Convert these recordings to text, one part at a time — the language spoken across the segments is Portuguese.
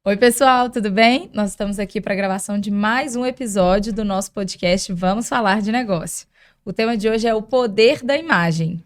Oi, pessoal, tudo bem? Nós estamos aqui para a gravação de mais um episódio do nosso podcast Vamos Falar de Negócio. O tema de hoje é o poder da imagem.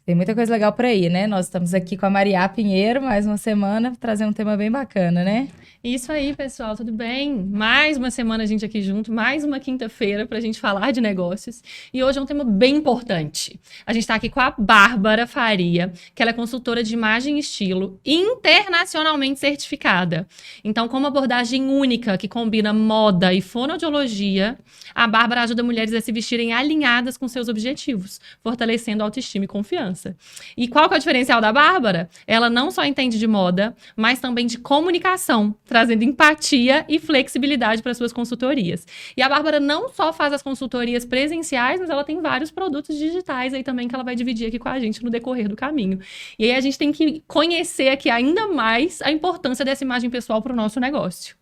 Tem muita coisa legal por aí, né? Nós estamos aqui com a Maria Pinheiro, mais uma semana, trazendo um tema bem bacana, né? Isso aí, pessoal, tudo bem? Mais uma semana a gente aqui junto, mais uma quinta-feira para a gente falar de negócios. E hoje é um tema bem importante. A gente está aqui com a Bárbara Faria, que ela é consultora de imagem e estilo internacionalmente certificada. Então, com uma abordagem única que combina moda e fonoaudiologia, a Bárbara ajuda mulheres a se vestirem alinhadas com seus objetivos, fortalecendo autoestima e confiança. E qual que é o diferencial da Bárbara? Ela não só entende de moda, mas também de comunicação, trazendo empatia e flexibilidade para suas consultorias. E a Bárbara não só faz as consultorias presenciais, mas ela tem vários produtos digitais aí também que ela vai dividir aqui com a gente no decorrer do caminho. E aí a gente tem que conhecer aqui ainda mais a importância dessa imagem pessoal para o nosso negócio.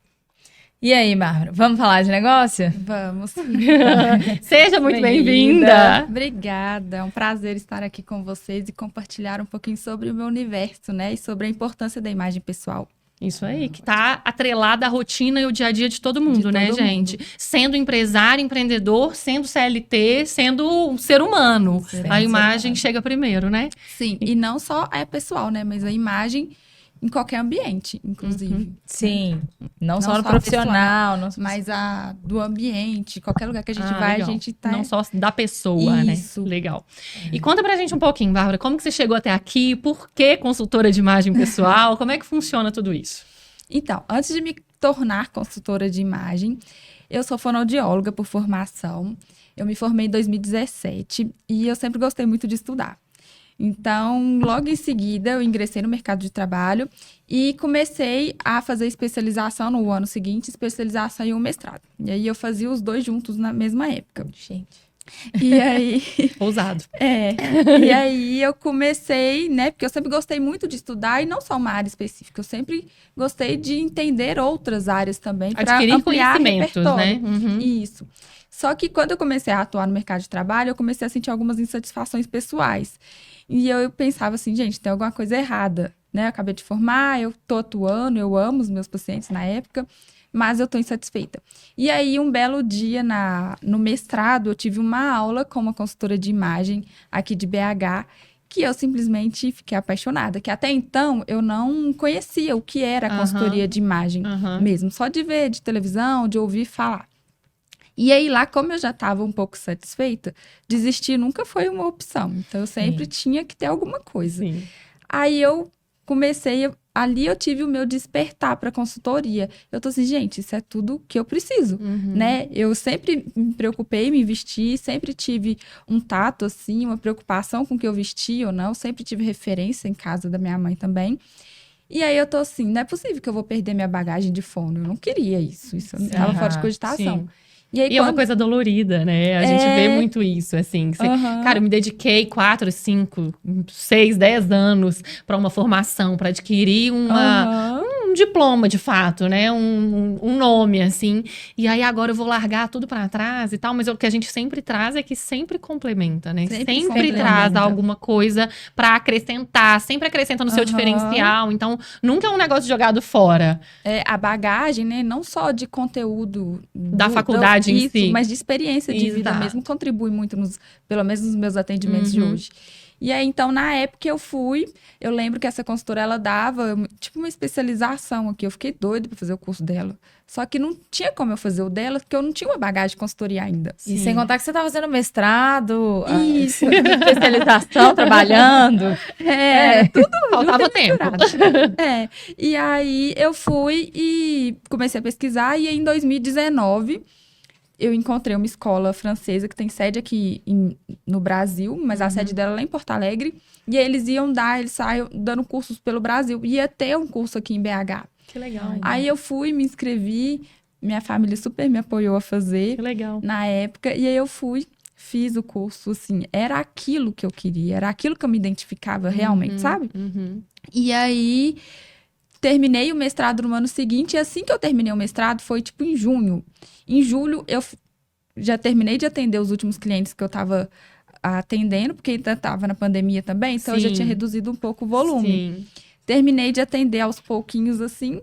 E aí, Bárbara, vamos falar de negócio? Vamos. Seja muito bem-vinda. Obrigada, é um prazer estar aqui com vocês e compartilhar um pouquinho sobre o meu universo, né? E sobre a importância da imagem pessoal. Isso aí, que tá atrelada à rotina e o dia a dia de todo mundo, né, gente? Sendo empresário, empreendedor, sendo CLT, sendo um ser humano. A imagem chega primeiro, né? Sim, e não só é pessoal, né? Mas a imagem em qualquer ambiente, inclusive. Sim, não só no profissional, mas a do ambiente, qualquer lugar que a gente vai, legal. A gente tá... Não só da pessoa, Isso. Né? Legal. E conta pra gente um pouquinho, Bárbara, como que você chegou até aqui? Por que consultora de imagem pessoal? Como é que funciona tudo isso? Então, antes de me tornar consultora de imagem, eu sou fonoaudióloga por formação. Eu me formei em 2017 e eu sempre gostei muito de estudar. Então, logo em seguida, eu ingressei no mercado de trabalho e comecei a fazer especialização no ano seguinte, especialização e um mestrado. E aí, eu fazia os dois juntos na mesma época. Gente. E aí... Ousado. E aí, eu comecei, né? Porque eu sempre gostei muito de estudar e não só uma área específica. Eu sempre gostei de entender outras áreas também para ampliar conhecimentos, né? Uhum. Isso. Só que quando eu comecei a atuar no mercado de trabalho, eu comecei a sentir algumas insatisfações pessoais. E eu pensava assim, gente, tem alguma coisa errada, né? Eu acabei de formar, eu tô atuando, eu amo os meus pacientes na época, mas eu tô insatisfeita. E aí, um belo dia no mestrado, eu tive uma aula com uma consultora de imagem aqui de BH, que eu simplesmente fiquei apaixonada, que até então eu não conhecia o que era a consultoria de imagem mesmo, só de ver de televisão, de ouvir falar. E aí lá, como eu já estava um pouco satisfeita, desistir nunca foi uma opção. Então, eu sempre tinha que ter alguma coisa. Sim. Aí eu comecei, ali eu tive o meu despertar para consultoria. Eu tô assim, gente, isso é tudo que eu preciso, né? Eu sempre me preocupei em me vestir, sempre tive um tato, assim, uma preocupação com o que eu vestia ou não. Sempre tive referência em casa da minha mãe também. E aí eu tô assim, não é possível que eu vou perder minha bagagem de fono. Eu não queria isso. Isso estava fora de cogitação. Sim. E aí, é uma coisa dolorida, né? A gente vê muito isso, assim. Cara, eu me dediquei 4, 5, 6, 10 anos para uma formação, para adquirir um diploma, de fato, né? Um nome, assim. E aí, agora eu vou largar tudo para trás e tal. Mas o que a gente sempre traz é que sempre complementa, né? Sempre traz alguma coisa para acrescentar. Sempre acrescenta no seu diferencial. Então, nunca é um negócio jogado fora. A bagagem, né? Não só de conteúdo da faculdade em si. Mas de experiência de vida mesmo, contribui muito, pelo menos nos meus atendimentos de hoje. E aí, então, na época eu lembro que essa consultora, ela dava, tipo, uma especialização aqui. Eu fiquei doida pra fazer o curso dela. Só que não tinha como eu fazer o dela, porque eu não tinha uma bagagem de consultoria ainda. E sem contar que você estava fazendo mestrado, especialização, trabalhando. Tudo faltava tempo. E aí, eu fui e comecei a pesquisar. E em 2019... eu encontrei uma escola francesa que tem sede aqui no Brasil, mas a sede dela é lá em Porto Alegre. E aí eles saíam dando cursos pelo Brasil. Ia ter um curso aqui em BH. Que legal. Aí eu fui, me inscrevi, minha família super me apoiou a fazer. Que legal. Na época. E aí eu fui, fiz o curso, assim, era aquilo que eu queria, era aquilo que eu me identificava realmente, sabe? E aí... terminei o mestrado no ano seguinte, e assim que eu terminei o mestrado, foi tipo em junho. Em julho, eu já terminei de atender os últimos clientes que eu estava atendendo, porque ainda estava na pandemia também, então eu já tinha reduzido um pouco o volume. Terminei de atender aos pouquinhos, assim,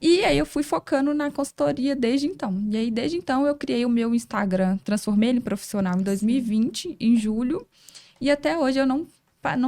E aí eu fui focando na consultoria desde então. E aí, desde então, eu criei o meu Instagram, transformei ele em profissional em 2020, em julho. E até hoje eu não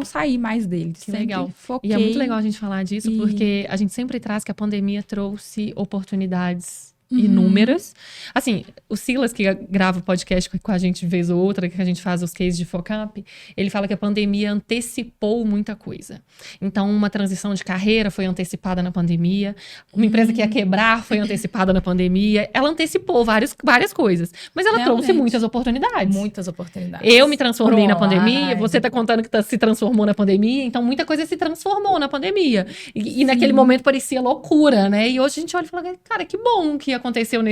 saí mais dele. Que sempre legal. foquei. E é muito legal a gente falar disso, E- porque a gente sempre traz que a pandemia trouxe oportunidades inúmeras. Assim, o Silas, que grava o podcast com a gente vez ou outra, que a gente faz os cases de Focamp, ele fala que a pandemia antecipou muita coisa. Então, uma transição de carreira foi antecipada na pandemia, uma empresa que ia quebrar foi antecipada na pandemia. Ela antecipou várias coisas, mas ela trouxe Realmente. muitas oportunidades. Muitas oportunidades. Eu me transformei na pandemia, Online. você tá contando que se transformou na pandemia, então muita coisa se transformou na pandemia. E naquele momento parecia loucura, né? E hoje a gente olha e fala, cara, que bom que aconteceu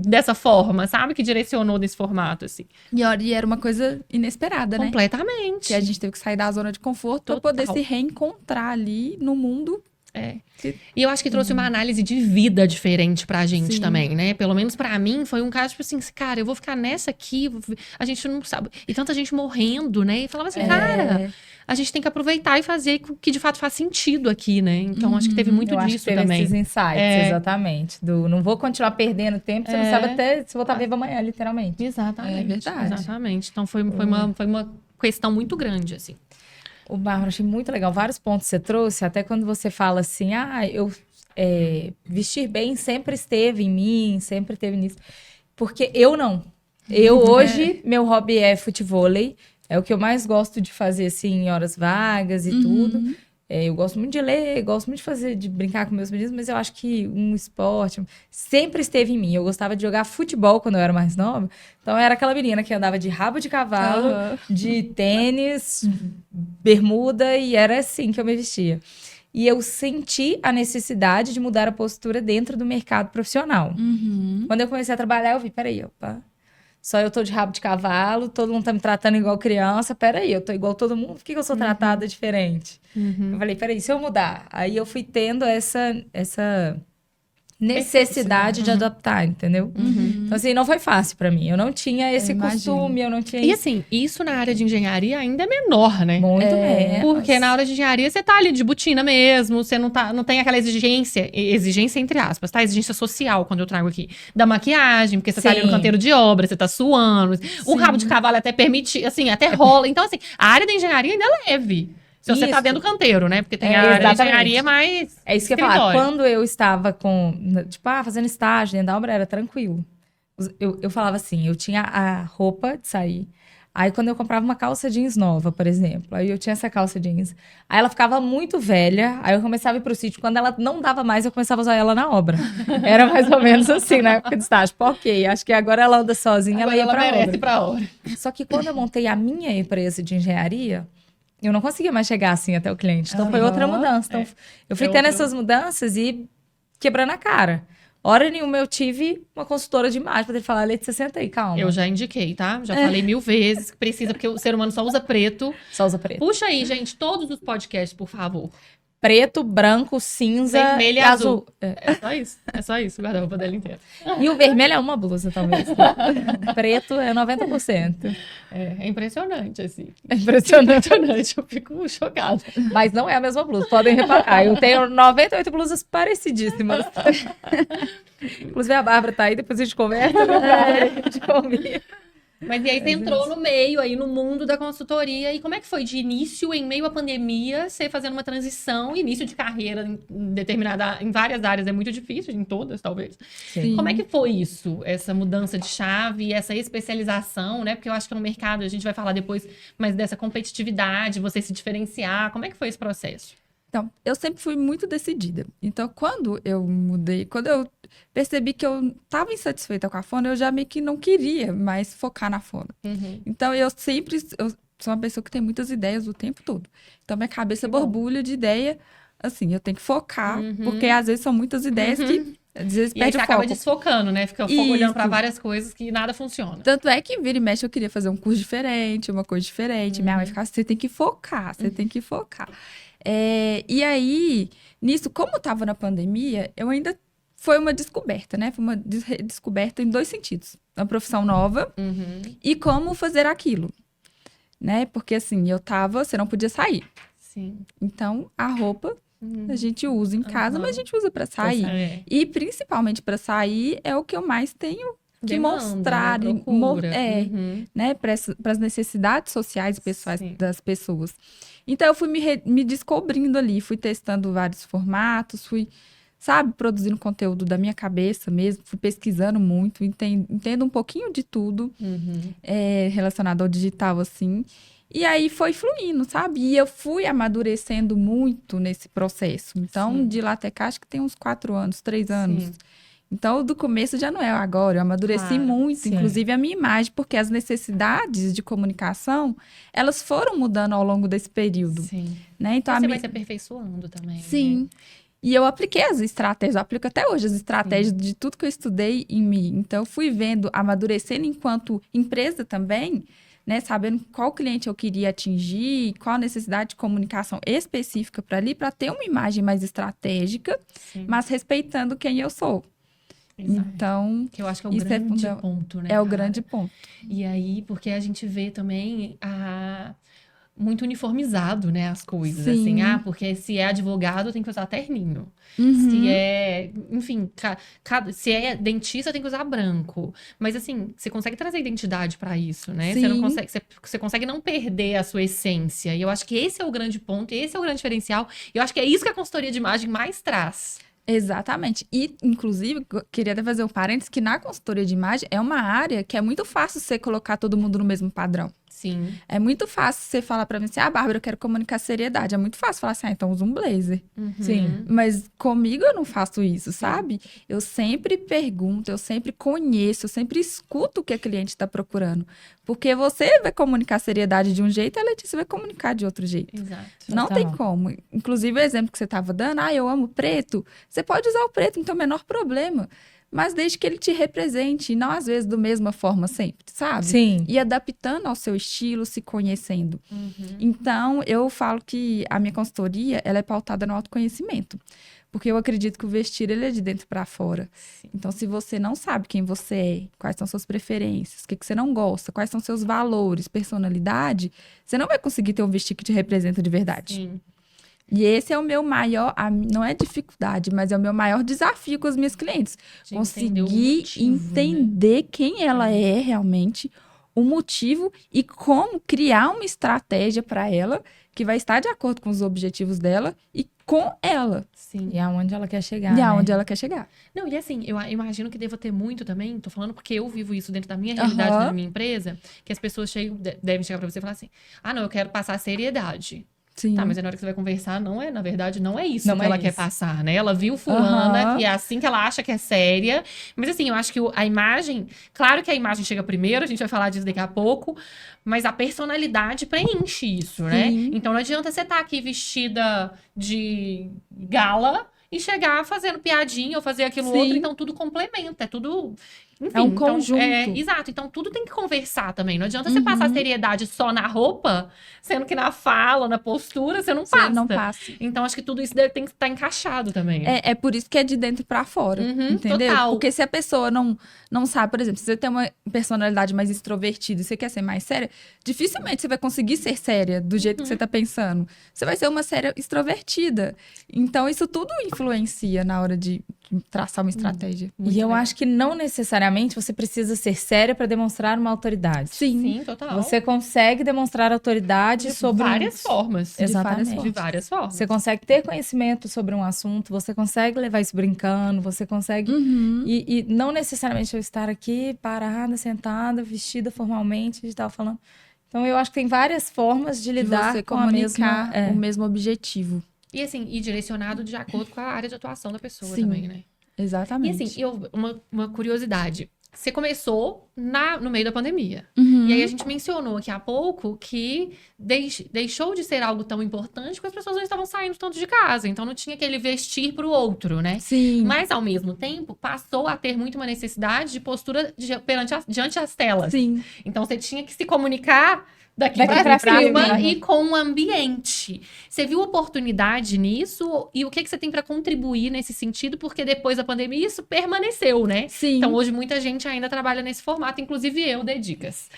dessa forma, sabe? Que direcionou nesse formato, assim. E era uma coisa inesperada, né? Completamente. Que a gente teve que sair da zona de conforto para Total. poder se reencontrar ali no mundo. É. E eu acho que trouxe uma análise de vida diferente pra gente Sim. também, né? Pelo menos pra mim, foi um caso, tipo assim, cara, eu vou ficar nessa aqui, a gente não sabe. E tanta gente morrendo, né? E falava assim, cara, a gente tem que aproveitar e fazer o que de fato faz sentido aqui, né? Então, acho que teve muito Eu acho disso que teve também. esses insights, exatamente. Não vou continuar perdendo tempo, você não sabe até se vou estar viva amanhã, literalmente. Exatamente. É verdade. Exatamente. Então, foi uma questão muito grande, assim. O Bárbara, achei muito legal. Vários pontos que você trouxe, até quando você fala assim, vestir bem sempre esteve em mim, sempre esteve nisso. Porque eu não. Eu hoje, meu hobby é futevôlei. É o que eu mais gosto de fazer, assim, em horas vagas e tudo. Eu gosto muito de ler, gosto muito de brincar com meus meninos, mas eu acho que um esporte sempre esteve em mim. Eu gostava de jogar futebol quando eu era mais nova. Então, eu era aquela menina que andava de rabo de cavalo, de tênis, bermuda, e era assim que eu me vestia. E eu senti a necessidade de mudar a postura dentro do mercado profissional. Quando eu comecei a trabalhar, eu vi, peraí, opa, só eu tô de rabo de cavalo, todo mundo tá me tratando igual criança, peraí, eu tô igual todo mundo, por que eu sou tratada diferente? Eu falei, peraí, se eu mudar? Aí eu fui tendo essa necessidade de adaptar, entendeu? Então, assim, não foi fácil pra mim. Eu não tinha esse costume, eu não tinha E isso. assim, isso na área de engenharia ainda é menor, né? Muito bem. Porque na área de engenharia você tá ali de botina mesmo, você não tem aquela exigência entre aspas, tá? Exigência social, quando eu trago aqui, da maquiagem, porque você tá ali no Sim. canteiro de obra, você tá suando. O rabo de cavalo até permite, assim, até rola. Então, assim, a área da engenharia ainda é leve. Se você tá Isso. dentro do canteiro, né? Porque tem a área da exatamente. engenharia mais É isso que eu ia falar. escritório. Quando eu estava fazendo estágio dentro da obra, era tranquilo. Eu falava assim, eu tinha a roupa de sair. Aí, quando eu comprava uma calça jeans nova, por exemplo, aí eu tinha essa calça jeans. Aí, ela ficava muito velha, aí eu começava a ir pro sítio. Quando ela não dava mais, eu começava a usar ela na obra. Era mais ou menos assim, na época de estágio. Pô, ok, acho que agora ela anda sozinha, Agora ela ia pra merece obra. pra obra. Só que quando eu montei a minha empresa de engenharia, eu não conseguia mais chegar assim até o cliente. Então, foi outra mudança. Então, eu fui tendo essas mudanças e quebrando a cara. Hora nenhuma eu tive uma consultora de imagem pra ele falar, Letícia, senta aí, calma. Eu já indiquei, tá? Já falei 1000 vezes que precisa, porque o ser humano só usa preto. Só usa preto. Puxa aí, gente, todos os podcasts, por favor. Preto, branco, cinza Vermelho e e azul. azul. É. É só isso, o guarda-roupa dela inteira. E o vermelho é uma blusa, talvez. Preto é 90%. É impressionante, assim. É impressionante. Impressionante, eu fico chocada. Mas não é a mesma blusa, podem reparar. Eu tenho 98 blusas parecidíssimas. Inclusive a Bárbara tá aí, depois a gente conversa. A gente combina. Mas e aí você entrou no meio, aí no mundo da consultoria. E como é que foi de início, em meio à pandemia, você fazendo uma transição, início de carreira em várias áreas, é muito difícil, em todas, talvez. Sim. Como é que foi isso? Essa mudança de chave, essa especialização, né? Porque eu acho que no mercado, a gente vai falar depois, mas dessa competitividade, você se diferenciar. Como é que foi esse processo? Então, eu sempre fui muito decidida. Então, quando eu mudei, quando eu percebi que eu estava insatisfeita com a fono, eu já meio que não queria mais focar na fono. Então, eu sou uma pessoa que tem muitas ideias o tempo todo. Então, minha cabeça borbulha de ideia. Assim, eu tenho que focar, porque às vezes são muitas ideias que às vezes E aí perde você o acaba foco. desfocando, né? Fica Isso. olhando pra várias coisas que nada funciona. Tanto é que vira e mexe eu queria fazer um curso diferente, uma coisa diferente. Minha mãe ficava, você tem que focar, você tem que focar. E aí, nisso, como eu tava na pandemia, eu ainda... Foi uma descoberta, né? Foi uma descoberta em dois sentidos. Uma profissão nova e como fazer aquilo, né? Porque assim, você não podia sair. Sim. Então, a roupa A gente usa em casa, mas a gente usa para sair. É. E principalmente para sair é o que eu mais tenho que Demanda, mostrar, né? Procura. né, para as necessidades sociais e pessoais Sim. das pessoas. Então eu fui me descobrindo ali, fui testando vários formatos, fui, sabe, produzindo conteúdo da minha cabeça mesmo, fui pesquisando muito, entendo um pouquinho de tudo relacionado ao digital, assim. E aí foi fluindo, sabe? E eu fui amadurecendo muito nesse processo. Então, Sim. de lá até cá, acho que tem uns 4 anos, 3 anos. Sim. Então, do começo já não é agora. Eu amadureci Claro, muito, sim. inclusive a minha imagem, porque as necessidades de comunicação, elas foram mudando ao longo desse período, Sim. né? Então, Você vai se aperfeiçoando também. Sim. Né? E eu apliquei as estratégias, eu aplico até hoje as estratégias de tudo que eu estudei em mim. Então, eu fui vendo, amadurecendo enquanto empresa também, né? Sabendo qual cliente eu queria atingir, qual a necessidade de comunicação específica para ali, para ter uma imagem mais estratégica, Sim. mas respeitando quem eu sou. Exato. Então, Que eu acho que é o isso grande é ponto, né? é o cara? grande ponto. E aí, porque a gente vê também muito uniformizado, né, as coisas. Sim. Assim, porque se é advogado, tem que usar terninho. Uhum. Se é, enfim, se é dentista, tem que usar branco. Mas, assim, você consegue trazer identidade pra isso, né? Você não Sim. consegue, você consegue não perder a sua essência. E eu acho que esse é o grande ponto, esse é o grande diferencial. E eu acho que é isso que a consultoria de imagem mais traz. Exatamente. E, inclusive, queria até fazer um parênteses que na consultoria de imagem é uma área que é muito fácil você colocar todo mundo no mesmo padrão. Sim. É muito fácil você falar pra mim assim, Bárbara, eu quero comunicar seriedade. É muito fácil falar assim, então usa um blazer. Sim. Mas comigo eu não faço isso, sabe? Eu sempre pergunto, eu sempre conheço, eu sempre escuto o que a cliente está procurando. Porque você vai comunicar seriedade de um jeito, a Letícia vai comunicar de outro jeito. Exato. Não Total. tem como. Inclusive, o exemplo que você estava dando, eu amo preto. Você pode usar o preto, não tem o menor problema. Mas desde que ele te represente, e não às vezes da mesma forma sempre, sabe? Sim. E adaptando ao seu estilo, se conhecendo. Então, eu falo que a minha consultoria, ela é pautada no autoconhecimento. Porque eu acredito que o vestir, ele é de dentro para fora. Sim. Então, se você não sabe quem você é, quais são suas preferências, o que você não gosta, quais são seus valores, personalidade, você não vai conseguir ter um vestir que te representa de verdade. Sim. E esse é o meu maior, não é dificuldade, mas é o meu maior desafio com as minhas clientes. De entender o Conseguir motivo, né? entender quem ela é realmente, o motivo e como criar uma estratégia para ela que vai estar de acordo com os objetivos dela e com ela. Sim. E aonde ela quer chegar, E né? aonde ela quer chegar. Não, e assim, eu imagino que deva ter muito também, tô falando porque eu vivo isso dentro da minha realidade, Aham. da minha empresa, que as pessoas devem chegar pra você e falar assim, não, eu quero passar seriedade. Sim. Tá, mas na hora que você vai conversar, na verdade, não é isso Não que é ela isso. quer passar, né? Ela viu fulana, Aham. que é assim que ela acha que é séria. Mas assim, eu acho que a imagem... Claro que a imagem chega primeiro, a gente vai falar disso daqui a pouco. Mas a personalidade preenche isso, né? Sim. Então não adianta você estar aqui vestida de gala e chegar fazendo piadinha ou fazer aquilo Sim. outro. Então tudo complementa, é tudo... Enfim, É um então, conjunto. Exato, então tudo tem que conversar também. Não adianta você passar seriedade só na roupa, sendo que na fala, na postura, você não Você passa. não passa. Então, acho que tudo isso tem que estar encaixado também. É por isso que é de dentro pra fora, Uhum, entendeu? total. Porque se a pessoa não sabe, por exemplo, se você tem uma personalidade mais extrovertida e você quer ser mais séria, dificilmente você vai conseguir ser séria do jeito que você tá pensando. Você vai ser uma séria extrovertida. Então, isso tudo influencia na hora de traçar uma estratégia. Muito E eu legal. acho que não necessariamente você precisa ser séria para demonstrar uma autoridade. Sim, total. Você consegue demonstrar autoridade de sobre várias formas. Exatamente. De várias formas. Você consegue ter conhecimento sobre um assunto, você consegue levar isso brincando, você consegue. Uhum. E não necessariamente eu estar aqui parada, sentada, vestida formalmente e tal, falando. Então eu acho que tem várias formas de De lidar você com a mesma. comunicar o mesmo objetivo. E assim, direcionado de acordo com a área de atuação da pessoa Sim. também, né? E Exatamente. assim, uma curiosidade. Você começou no meio da pandemia. Uhum. E aí a gente mencionou aqui há pouco que deixou de ser algo tão importante porque as pessoas não estavam saindo tanto de casa. Então não tinha aquele vestir pro outro, né? Sim. Mas, ao mesmo tempo, passou a ter muito uma necessidade de postura diante as telas. Sim. Então, você tinha que se comunicar daqui Daqui pra pra cima cima. e com o ambiente. Você viu oportunidade nisso? E o que você tem pra contribuir nesse sentido? Porque depois da pandemia, isso permaneceu, né? Sim. Então, hoje, muita gente ainda trabalha nesse formato, inclusive eu dei dicas.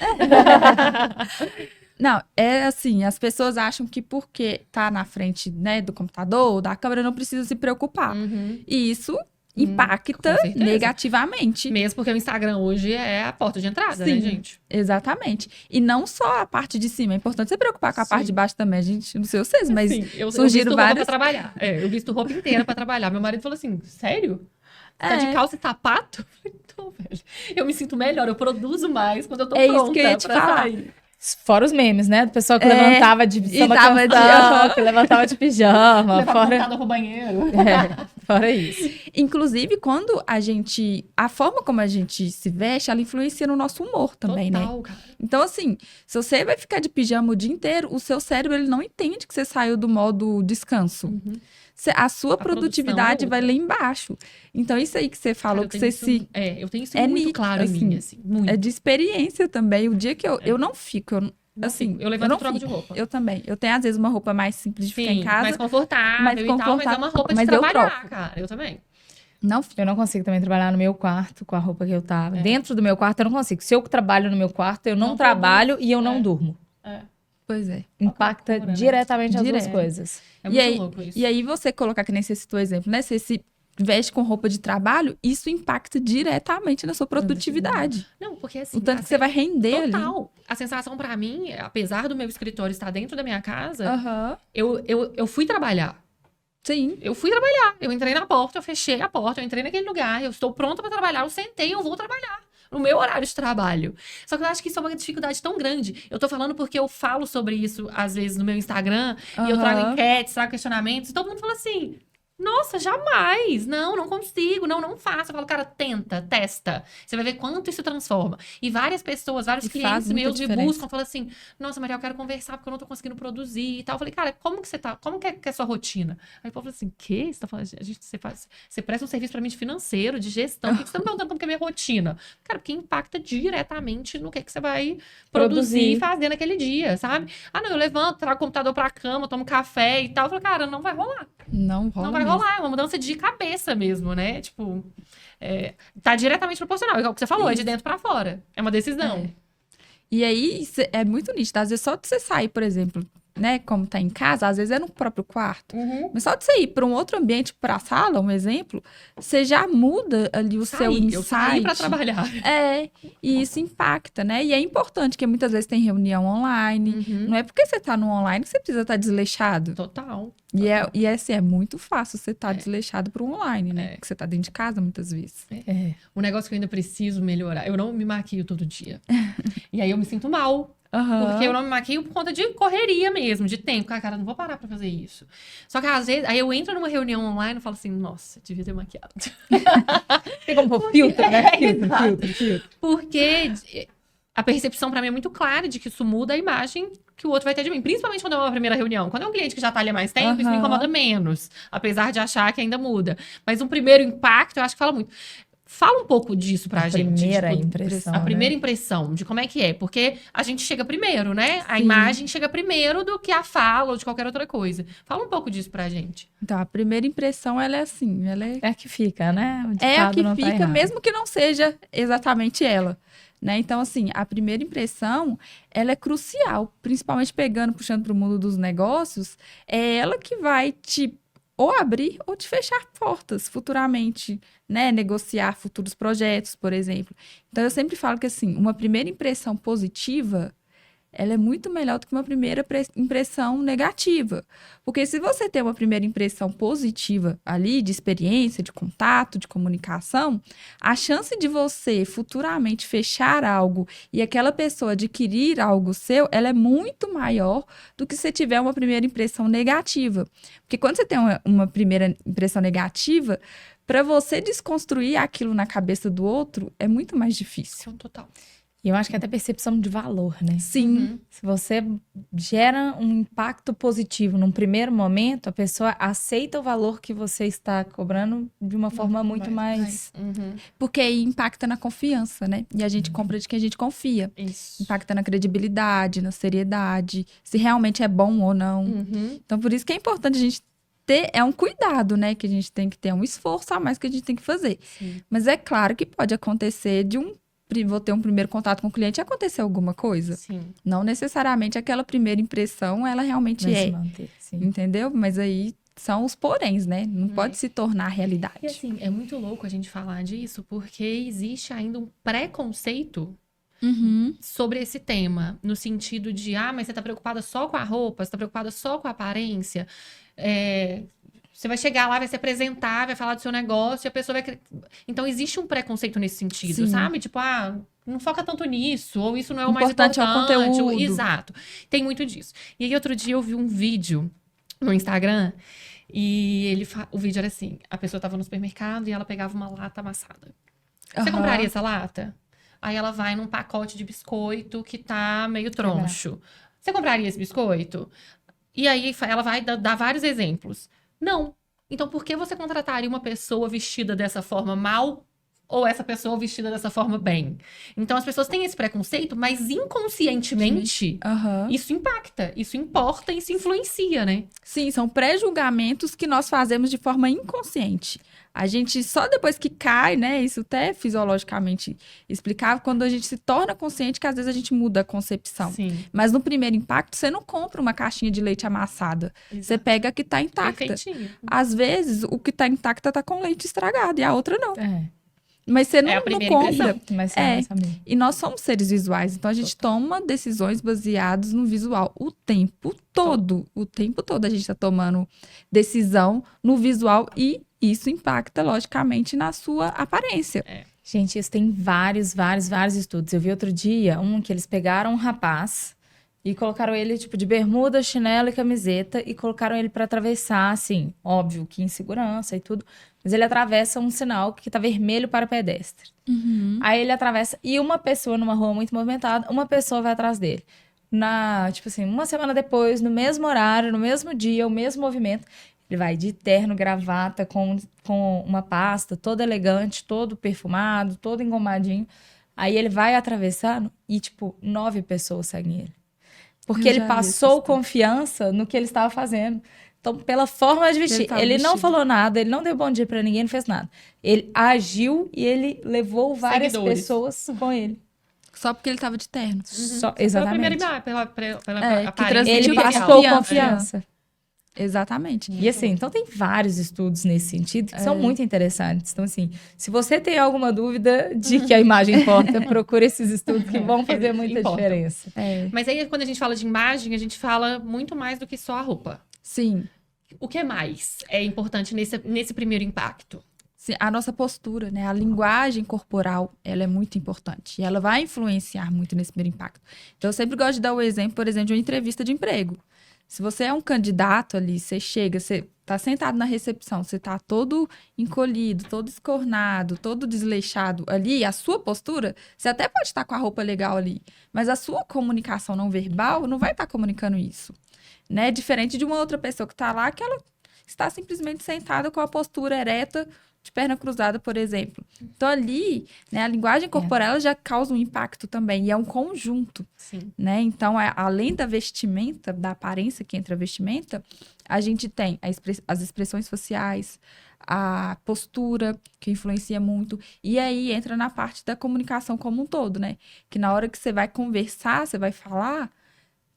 Não, é assim, as pessoas acham que porque tá na frente, né, do computador ou da câmera, não precisa se preocupar. E isso impacta com certeza. negativamente. Mesmo porque o Instagram hoje é a porta de entrada, Sim. né, gente? Exatamente. E não só a parte de cima, é importante você preocupar com a Sim. parte de baixo também, a gente, não sei vocês, mas Sim, eu surgiram visto roupa várias... pra trabalhar. Eu visto roupa inteira pra trabalhar. Meu marido falou assim, sério? Tá de É. calça e sapato? Eu falei, então, velho, eu me sinto melhor, eu produzo mais quando eu tô É pronta isso que eu ia te pra falar. sair. Fora os memes, né? Do pessoal que É, levantava de e samba tava de- canção, que levantava de pijama. Levar Fora... montada pro banheiro. Fora isso. Inclusive, quando a forma como a gente se veste, ela influencia no nosso humor também, né? Total, cara. Então, assim, se você vai ficar de pijama o dia inteiro, o seu cérebro, ele não entende que você saiu do modo descanso. A sua produtividade produção é vai outra. lá embaixo. Então, isso aí que você falou, Cara, que você se... eu tenho isso é muito nítido, claro em assim, mim, assim, muito. É de experiência também. O dia que eu não fico, Não assim, fico. Eu levanto não e troco fico. de roupa. Eu também. Eu tenho, às vezes, uma roupa mais simples de ficar em Sim, casa. mais confortável mais e tal, mas é confortável, uma roupa de mas eu trabalhar, troco. cara. Eu também. Não fico. Eu não consigo também trabalhar no meu quarto com a roupa que eu tava. Dentro do meu quarto eu não consigo. Se eu trabalho no meu quarto, eu não, Não trabalho produz. e eu não durmo. Pois é. Impacta loucura, né? diretamente as duas Direto. coisas. É E muito aí- louco isso. E aí, você colocar, que nem você citou o exemplo, né? Você se veste com roupa de trabalho, isso impacta diretamente na sua produtividade. Não, porque assim... O tanto que você vai render ali. Total. A sensação pra mim, apesar do meu escritório estar dentro da minha casa, Aham. eu fui trabalhar. Sim. Eu fui trabalhar. Eu entrei na porta, eu fechei a porta, eu entrei naquele lugar, eu estou pronta pra trabalhar, eu sentei, eu vou trabalhar. No meu horário de trabalho. Só que eu acho que isso é uma dificuldade tão grande. Eu tô falando porque eu falo sobre isso, às vezes, no meu Instagram, e eu trago Aham. enquetes, trago questionamentos, e todo mundo fala assim: nossa, jamais! Não consigo, não faço. Eu falo, cara, tenta, testa. Você vai ver quanto isso transforma. E várias pessoas, vários E clientes faz muita meus me diferença. buscam, falam assim: nossa, Maria, eu quero conversar porque eu não tô conseguindo produzir e tal. Eu falei, cara, como que você tá? Como que é a sua rotina? Aí o povo fala assim: quê? Você tá falando? Você presta um serviço pra mim de financeiro, de gestão. Por que você tá me perguntando como que é a minha rotina? Cara, porque impacta diretamente no que você vai produzir e fazer naquele dia, sabe? Ah, não, eu levanto, trago o computador pra cama, tomo café e tal. Eu falo, cara, não vai rolar. Não rola Não vai mesmo. rolar, é uma mudança de cabeça mesmo, né? Tipo, tá diretamente proporcional. É o que você falou, é de dentro pra fora. É uma decisão. E aí, é muito nítido. Às vezes, só de você sair, por exemplo, né? Como tá em casa, às vezes é no próprio quarto. Mas só de você ir para um outro ambiente, para a sala, um exemplo, você já muda ali o seu insight. Eu saí pra trabalhar. E isso impacta, né? E é importante, que muitas vezes tem reunião online. Não é porque você tá no online que você precisa estar desleixado. Total. E assim, é muito fácil você estar desleixado pro online, né? Porque você tá dentro de casa muitas vezes. Um negócio que eu ainda preciso melhorar. Eu não me maquio todo dia. E aí eu me sinto mal. Porque eu não me maquio por conta de correria mesmo, de tempo. Cara, não vou parar pra fazer isso. Só que às vezes, aí eu entro numa reunião online e falo assim, nossa, devia ter maquiado. Tem como pôr filtro, né? Filtro. Porque a percepção pra mim é muito clara de que isso muda a imagem que o outro vai ter de mim. Principalmente quando é uma primeira reunião. Quando é um cliente que já tá ali há mais tempo, isso me incomoda menos. Apesar de achar que ainda muda. Mas um primeiro impacto, eu acho que fala muito. Fala um pouco disso pra gente. Primeira impressão, A primeira né? impressão de como é que é. Porque a gente chega primeiro, né? A imagem chega primeiro do que a fala ou de qualquer outra coisa. Fala um pouco disso pra gente. Então, a primeira impressão, ela é assim, ela é... É a que fica, né? O É a ditado que não tá fica, errado. mesmo que não seja exatamente ela, né? Então, assim, a primeira impressão, ela é crucial, principalmente puxando para o mundo dos negócios, é ela que vai te ou abrir ou te fechar portas futuramente, né? Negociar futuros projetos, por exemplo. Então, eu sempre falo que, assim, uma primeira impressão positiva, ela é muito melhor do que uma primeira impressão negativa. Porque se você tem uma primeira impressão positiva ali, de experiência, de contato, de comunicação, a chance de você futuramente fechar algo e aquela pessoa adquirir algo seu, ela é muito maior do que se você tiver uma primeira impressão negativa. Porque quando você tem uma primeira impressão negativa, para você desconstruir aquilo na cabeça do outro, é muito mais difícil. Total. E eu acho que é até percepção de valor, né? Sim. Se você gera um impacto positivo num primeiro momento, a pessoa aceita o valor que você está cobrando de uma forma muito mais... Porque aí impacta na confiança, né? E a gente compra de quem a gente confia. Isso. Impacta na credibilidade, na seriedade, se realmente é bom ou não. Então, por isso que é importante a gente ter, é um cuidado, né? Que a gente tem que ter, um esforço a mais que a gente tem que fazer. Sim. Mas é claro que pode acontecer de um vou ter um primeiro contato com o cliente e acontecer alguma coisa. Sim. Não necessariamente aquela primeira impressão, ela realmente Vai se é. manter, sim. Entendeu? Mas aí são os poréns, né? Não pode se tornar realidade. E assim, é muito louco a gente falar disso, porque existe ainda um preconceito Uhum. sobre esse tema, no sentido de, mas você tá preocupada só com a roupa, você tá preocupada só com a aparência, você vai chegar lá, vai se apresentar, vai falar do seu negócio, e a pessoa vai... Então, existe um preconceito nesse sentido, Sim. sabe? Tipo, não foca tanto nisso, ou isso não é o mais Importante é o importante. conteúdo. Exato. Tem muito disso. E aí, outro dia, eu vi um vídeo no Instagram, e o vídeo era assim, a pessoa tava no supermercado e ela pegava uma lata amassada. Você Aham. compraria essa lata? Aí ela vai num pacote de biscoito que tá meio troncho. Você compraria esse biscoito? E aí ela vai dar vários exemplos. Não. Então por que você contrataria uma pessoa vestida dessa forma mal ou essa pessoa vestida dessa forma bem? Então as pessoas têm esse preconceito, mas inconscientemente Aham. isso impacta, isso importa e isso influencia, né? Sim, são pré-julgamentos que nós fazemos de forma inconsciente. A gente, só depois que cai, né? Isso até é fisiologicamente explicável, quando a gente se torna consciente que às vezes a gente muda a concepção. Sim. Mas no primeiro impacto, você não compra uma caixinha de leite amassada. Você pega a que tá intacta. Perfeitinho. Às vezes, o que tá intacta tá com leite estragado e a outra não. É, Mas você É não, a não primeira compra. impressão. mas você É. não sabe. E nós somos seres visuais, então a gente toma decisões baseadas no visual o tempo todo. O tempo todo a gente está tomando decisão no visual e isso impacta, logicamente, na sua aparência. Gente, isso tem vários estudos. Eu vi outro dia que eles pegaram um rapaz e colocaram ele, tipo, de bermuda, chinelo e camiseta e colocaram ele para atravessar, assim, óbvio que em segurança e tudo, mas ele atravessa um sinal que tá vermelho para pedestre. Aí ele atravessa e uma pessoa numa rua muito movimentada, uma pessoa vai atrás dele. Tipo assim, uma semana depois, no mesmo horário, no mesmo dia, o mesmo movimento, ele vai de terno, gravata, com uma pasta, todo elegante, todo perfumado, todo engomadinho. Aí ele vai atravessando e, tipo, 9 pessoas seguem ele. Porque Eu ele já vi passou essa história. confiança no que ele estava fazendo. Então, pela forma de vestir, tava ele não vestido. falou nada, ele não deu bom dia pra ninguém, não fez nada. Ele agiu e ele levou várias Seguidores. pessoas com ele. Só porque ele tava de terno. Só, Pela exatamente. primeira imagem, pela que aparência transmitiu Ele inicial. passou confiança. confiança. Exatamente. E assim, então tem vários estudos nesse sentido que É. são muito interessantes. Então, assim, se você tem alguma dúvida de que a imagem importa, procure esses estudos que vão fazer muita Importa. diferença. É, Mas aí, quando a gente fala de imagem, a gente fala muito mais do que só a roupa. sim. O que mais é importante nesse primeiro impacto? Sim, a nossa postura, né? A linguagem corporal, ela é muito importante. E ela vai influenciar muito nesse primeiro impacto. Então, eu sempre gosto de dar o exemplo, por exemplo, de uma entrevista de emprego. Se você é um candidato ali, você chega, você tá sentado na recepção, você tá todo encolhido, todo escornado, todo desleixado ali, a sua postura, você até pode estar com a roupa legal ali, mas a sua comunicação não verbal não vai estar comunicando isso, né? Diferente de uma outra pessoa que tá lá, que ela está simplesmente sentada com a postura ereta, de perna cruzada, por exemplo. Então, ali, né, a linguagem corporal ela já causa um impacto também, e é um conjunto, Sim. né? Então, além da vestimenta, da aparência que entra a vestimenta, a gente tem as expressões faciais, a postura, que influencia muito, e aí entra na parte da comunicação como um todo, né? Que na hora que você vai conversar, você vai falar,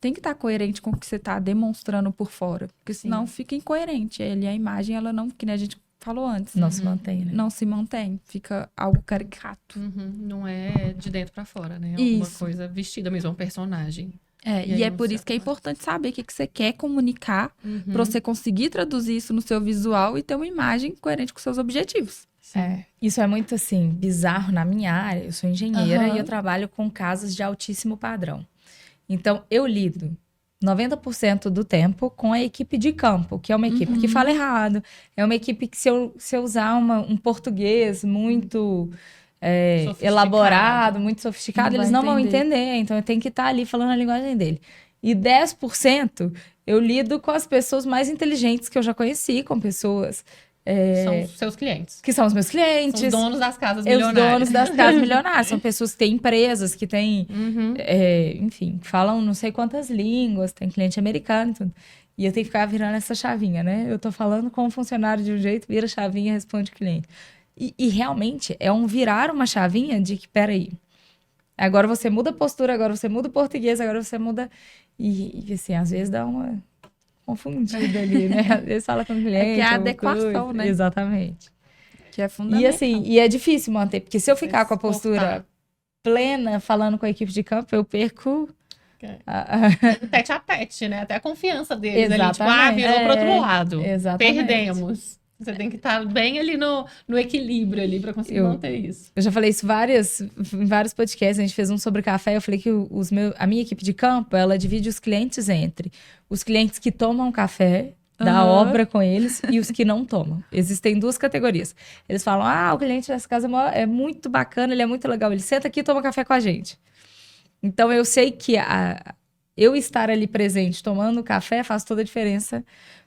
tem que estar coerente com o que você está demonstrando por fora, porque senão fica incoerente. Ali a imagem, ela não, que nem a gente falou antes, Não se mantém, né? não se mantém, fica algo caricato. Não é de dentro pra fora, né? Alguma Isso. coisa vestida mesmo, um personagem. É, E aí e é não por se isso que é aproxima. importante saber o que você quer comunicar para você conseguir traduzir isso no seu visual e ter uma imagem coerente com seus objetivos. Isso é muito, assim, bizarro na minha área. Eu sou engenheira Aham. e eu trabalho com casos de altíssimo padrão. Então, eu lido 90% do tempo com a equipe de campo, que é uma equipe que fala errado. É uma equipe que, se eu usar um português muito Sofisticado. elaborado, muito sofisticado, Não eles vai não vão entender. entender. Então, eu tenho que estar ali falando a linguagem dele. E 10% eu lido com as pessoas mais inteligentes que eu já conheci, com pessoas São os seus clientes. que são os meus São clientes. os donos das casas Os milionárias. donos das casas milionárias. São pessoas que têm empresas, que têm, enfim, falam não sei quantas línguas, tem cliente americano e tudo. E eu tenho que ficar virando essa chavinha, né? Eu tô falando com um funcionário de um jeito, vira chavinha e responde o cliente. E realmente é virar uma chavinha de que, peraí, Agora você muda a postura, agora você muda o português, agora você muda... E assim, às vezes dá uma confundida ali, né? Às vezes fala com o cliente... É que é a alguma adequação, coisa. né? Exatamente. Que é fundamental. E assim, e é difícil manter, porque se eu ficar com a Exportar. postura plena, falando com a equipe de campo, eu perco... Tete a tete, né? Até a confiança deles ali. Tipo, Exatamente. virou pro outro lado. Exatamente. Perdemos. Você tem que estar bem ali no equilíbrio ali pra conseguir manter isso. Eu já falei isso em vários podcasts, a gente fez um sobre café, eu falei que a minha equipe de campo, ela divide os clientes entre os clientes que tomam café da obra com eles e os que não tomam. Existem 2 categorias. Eles falam, o cliente dessa casa é muito bacana, ele é muito legal, ele senta aqui e toma café com a gente. Então, eu sei que eu estar ali presente tomando café faz toda a diferença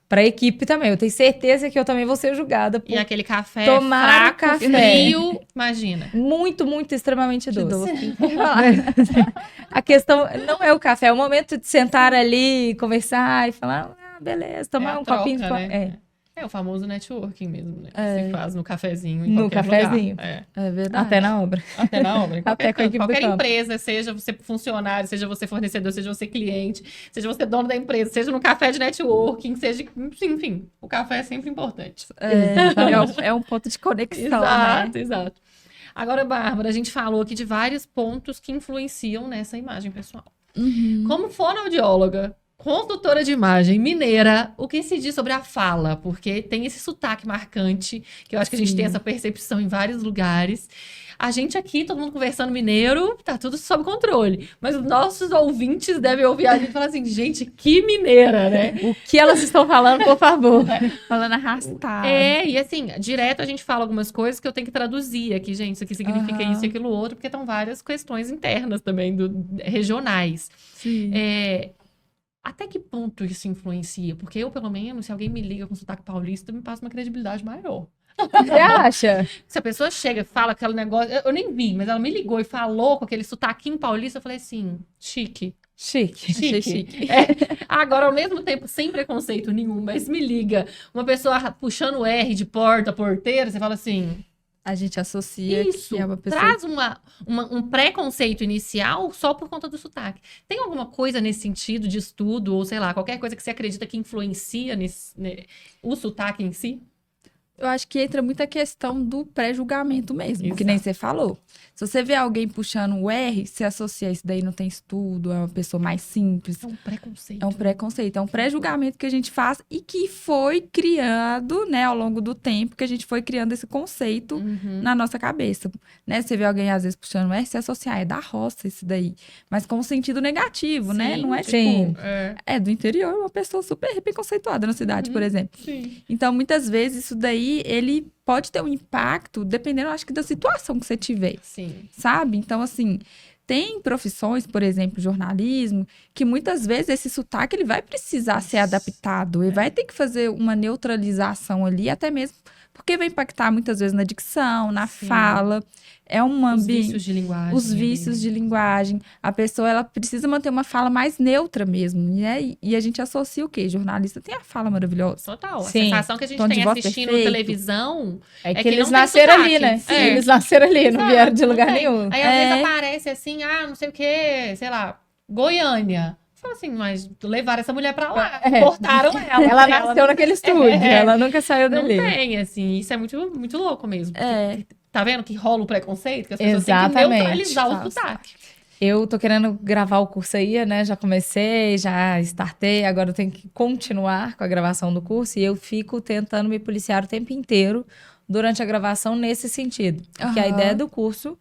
para a equipe também. Eu tenho certeza que eu também vou ser julgada por E aquele café tomar fraco, café. frio, imagina. muito, muito, extremamente doce. doce. A questão não é o café, é o momento de sentar ali, conversar e falar, beleza, tomar a um troca, copinho de né? É o famoso networking mesmo, né? Que se faz no cafezinho, em No qualquer cafezinho. lugar. É verdade. Até na obra. Até na obra. Em Até com a equipe do qualquer campo. empresa, seja você funcionário, seja você fornecedor, seja você cliente, seja você dono da empresa, seja no café de networking, seja... Enfim, o café é sempre importante. É um ponto de conexão, Exato, né? exato. Agora, Bárbara, a gente falou aqui de vários pontos que influenciam nessa imagem pessoal. Como fonoaudióloga, consultora de imagem mineira, o que se diz sobre a fala? Porque tem esse sotaque marcante, que eu acho que a gente tem essa percepção em vários lugares. A gente aqui, todo mundo conversando mineiro, tá tudo sob controle. Mas os nossos ouvintes devem ouvir a gente e falar assim, gente, que mineira, né? O que elas estão falando, por favor? Falando arrastado. E assim, direto a gente fala algumas coisas que eu tenho que traduzir aqui, gente. Isso aqui significa isso e aquilo outro, porque estão várias questões internas também, regionais. Sim. Até que ponto isso influencia? Porque eu, pelo menos, se alguém me liga com sotaque paulista, me passa uma credibilidade maior. Você acha? Se a pessoa chega e fala aquele negócio... Eu nem vi, mas ela me ligou e falou com aquele sotaquinho paulista, eu falei assim, chique. Chique. Achei chique. Agora, ao mesmo tempo, sem preconceito nenhum, mas me liga, uma pessoa puxando o R de porta, porteira, você fala assim... A gente associa Isso, que é uma pessoa... traz um preconceito inicial só por conta do sotaque. Tem alguma coisa nesse sentido de estudo, ou sei lá, qualquer coisa que você acredita que influencia o sotaque em si? Eu acho que entra muita questão do pré-julgamento mesmo, Exato. que nem você falou. Se você vê alguém puxando o R, se associa isso daí não tem estudo, é uma pessoa mais simples. É um preconceito. É um preconceito, é um pré-julgamento que a gente faz e que foi criado, né, ao longo do tempo, que a gente foi criando esse conceito na nossa cabeça, né? Você vê alguém, às vezes, puxando o R, se associar, é da roça isso daí, mas com um sentido negativo, né? Não é tipo... Sim. É do interior, uma pessoa super preconceituada na cidade, por exemplo. Sim. Então, muitas vezes, isso daí, ele pode ter um impacto, dependendo, acho que, da situação que você tiver, Sim. sabe? Então, assim, tem profissões, por exemplo, jornalismo, que muitas vezes esse sotaque, ele vai precisar ser adaptado, ele vai ter que fazer uma neutralização ali, até mesmo porque vai impactar muitas vezes na dicção, na fala. É um Os ambiente... vícios de linguagem. Os vícios de linguagem. A pessoa, ela precisa manter uma fala mais neutra mesmo, né? E a gente associa o quê? Jornalista tem a fala maravilhosa. Total. A Sim. sensação que a gente Tom de tem voz assistindo perfeito. televisão... É que que eles não tem nasceram sotaque. ali, né? É. Eles nasceram ali, não Exato, vieram de lugar tem. nenhum. Aí, às vezes, aparece assim, não sei o quê, sei lá, Goiânia. Fala assim, mas levaram essa mulher pra lá, cortaram ela. Ela nasceu naquele estúdio, ela nunca saiu Não dali. tem, assim, isso é muito, muito louco mesmo. É. Tá vendo que rola o preconceito? Que as pessoas têm que Exatamente. neutralizar o Falso. sotaque. Eu tô querendo gravar o curso aí, né? Já comecei, já startei, agora eu tenho que continuar com a gravação do curso e eu fico tentando me policiar o tempo inteiro durante a gravação nesse sentido. Porque a Aham. ideia do curso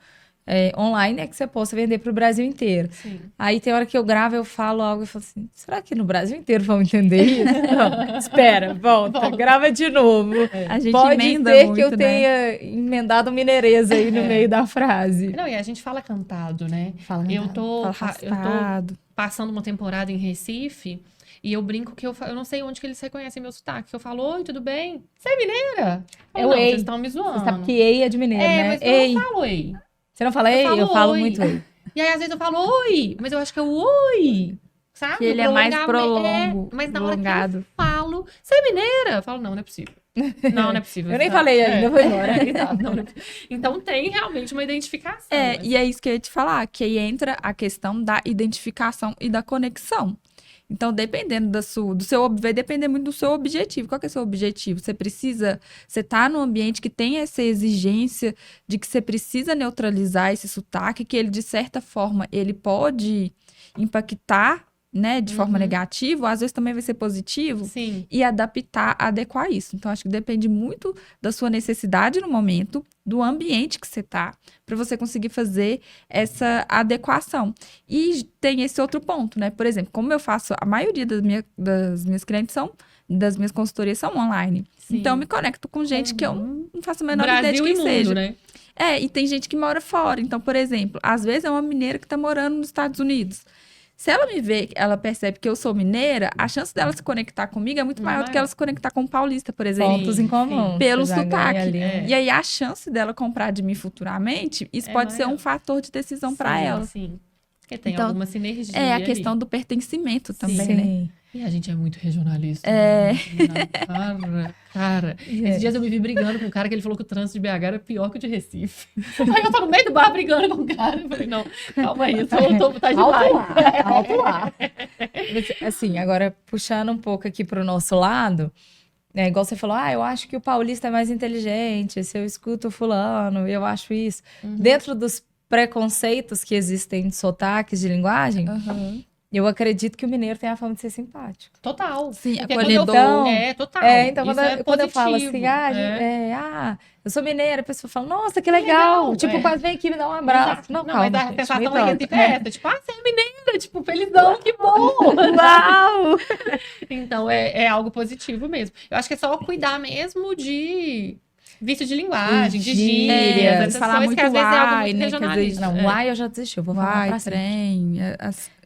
online é que você possa vender pro Brasil inteiro. Sim. Aí tem hora que eu gravo, eu falo algo e falo assim, será que no Brasil inteiro vão entender isso? Não, espera, volta, grava de novo. A gente Pode emenda ser muito, que eu né? tenha emendado mineirês aí no meio da frase. Não, e a gente fala cantado, né? Fala, Eu tô Fala arrastado. passando uma temporada em Recife e eu brinco que eu não sei onde que eles reconhecem meu sotaque. Eu falo, oi, tudo bem? Você é mineira? Eu É falo, o não, ei. vocês estão me zoando. Você sabe que ei é de mineiro, né? mas Ei. eu não falo ei. Você não fala ei? Eu falo oi. muito ei. E aí, às vezes, eu falo oi, mas eu acho que é o oi. Sabe? Que ele é mais Prolongamento. prolongo, Mas na hora que eu prolongado. falo, perguntando, você é mineira? Eu falo, não é possível. Não é possível. Eu nem falei ainda, vou embora. Exato, não é possível. Então tem realmente uma identificação. E é isso que eu ia te falar, que aí entra a questão da identificação e da conexão. Então, dependendo vai depender muito do seu objetivo. Qual que é o seu objetivo? Você tá num ambiente que tem essa exigência de que você precisa neutralizar esse sotaque, que ele, de certa forma, ele pode impactar, né, de forma negativa, ou às vezes também vai ser positivo, Sim. e adequar isso. Então, acho que depende muito da sua necessidade no momento, do ambiente que você tá, para você conseguir fazer essa adequação. E tem esse outro ponto, né? Por exemplo, como eu faço, a maioria das minhas clientes das minhas consultorias são online. Sim. Então, eu me conecto com gente que eu não faço a menor ideia de Brasil quem e mundo, seja. né? E tem gente que mora fora. Então, por exemplo, às vezes é uma mineira que tá morando nos Estados Unidos. Se ela me vê, ela percebe que eu sou mineira, a chance dela se conectar comigo é muito maior do que ela se conectar com um paulista, por exemplo. Pontos em comum. Pelo Você já ganha sotaque. ali. E aí, a chance dela comprar de mim futuramente, isso pode ser maior. um fator de decisão para ela. Sim. Porque tem Então, alguma sinergia. É a ali. questão do pertencimento também, né? Sim. E a gente é muito regionalista. Né? Cara. Esses dias eu me vi brigando com um cara que ele falou que o trânsito de BH era pior que o de Recife. Aí eu tô no meio do bar brigando com o cara. Eu falei, não, calma aí, tá demais. Alto lá. Assim, agora puxando um pouco aqui pro nosso lado, igual você falou, eu acho que o paulista é mais inteligente, se eu escuto fulano, eu acho isso. Dentro dos preconceitos que existem de sotaques de linguagem, eu acredito que o mineiro tem a fama de ser simpático. Total. Sim, Porque acolhedor. Total. Então, Isso quando eu falo positivo. assim, eu sou mineira, a pessoa fala, nossa, que legal. Tipo, quase vem aqui me dar um abraço. Não, calma, mas a gente, sensação me é troca. Recife é essa. Tipo, você é mineira, tipo, felizão, que bom. Uau! Então, é algo positivo mesmo. Eu acho que é só cuidar mesmo de vício de linguagem, de gírias, essas falar coisas muito que às vezes é algo uai, muito né, que às regionalista. Não, uai eu já desisti, eu vou falar Vai, pra sempre. trem,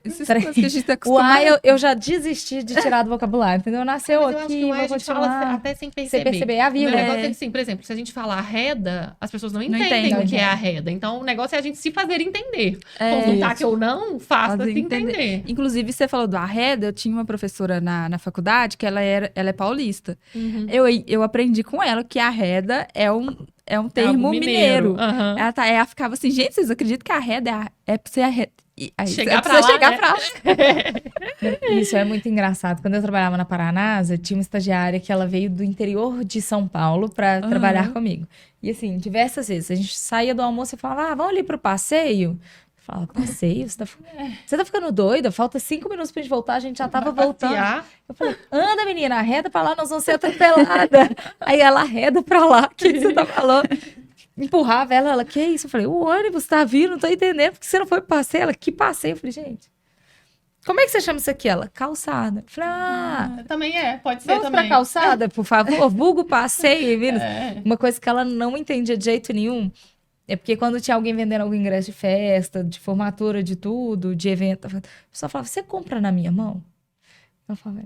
essas Trem. coisas que a gente tá Uai, acostumado. eu já desisti de tirar do vocabulário, entendeu? Nasceu Mas eu acho que aqui, o vou uai a gente fala continuar. até sem Você perceber. perceber a O vírgula. negócio é assim, por exemplo, se a gente falar arreda, as pessoas não entendem entendem. o que é arreda. Então, o negócio é a gente se fazer entender. É, Com sotaque ou não, faça-se fazer entender. Inclusive, você falou do arreda, eu tinha uma professora na faculdade que ela é paulista. Eu aprendi com ela que arreda é um termo algo mineiro. Aham. Ela ficava assim, gente, vocês acreditam que arreda é pra você arreda? Chegar pra lá, chegar né? pra lá. Isso é muito engraçado. Quando eu trabalhava na Paranasa, tinha uma estagiária que ela veio do interior de São Paulo para trabalhar comigo. E assim, diversas vezes, a gente saía do almoço e falava, vamos ali pro passeio? Eu falava, passeio? Você tá ficando doida? Falta 5 minutos pra gente voltar, a gente já tava voltando. Passear. Eu falei, anda menina, arreda pra lá, nós vamos ser atropelada. Aí ela arreda pra lá, o que você tá falando? Empurrava ela, que isso? Eu falei, o ônibus tá vindo, não tô entendendo, porque você não foi pro passeio? Ela, que passeio? Eu falei, gente, como é que você chama isso aqui? Ela, calçada. Eu falei, Também pode ser vamos também. pra calçada, por favor, vulgo passeio. Vindo. É. Uma coisa que ela não entendia de jeito nenhum, é porque quando tinha alguém vendendo algum ingresso de festa, de formatura, de tudo, de evento, a pessoa falava, você compra na minha mão?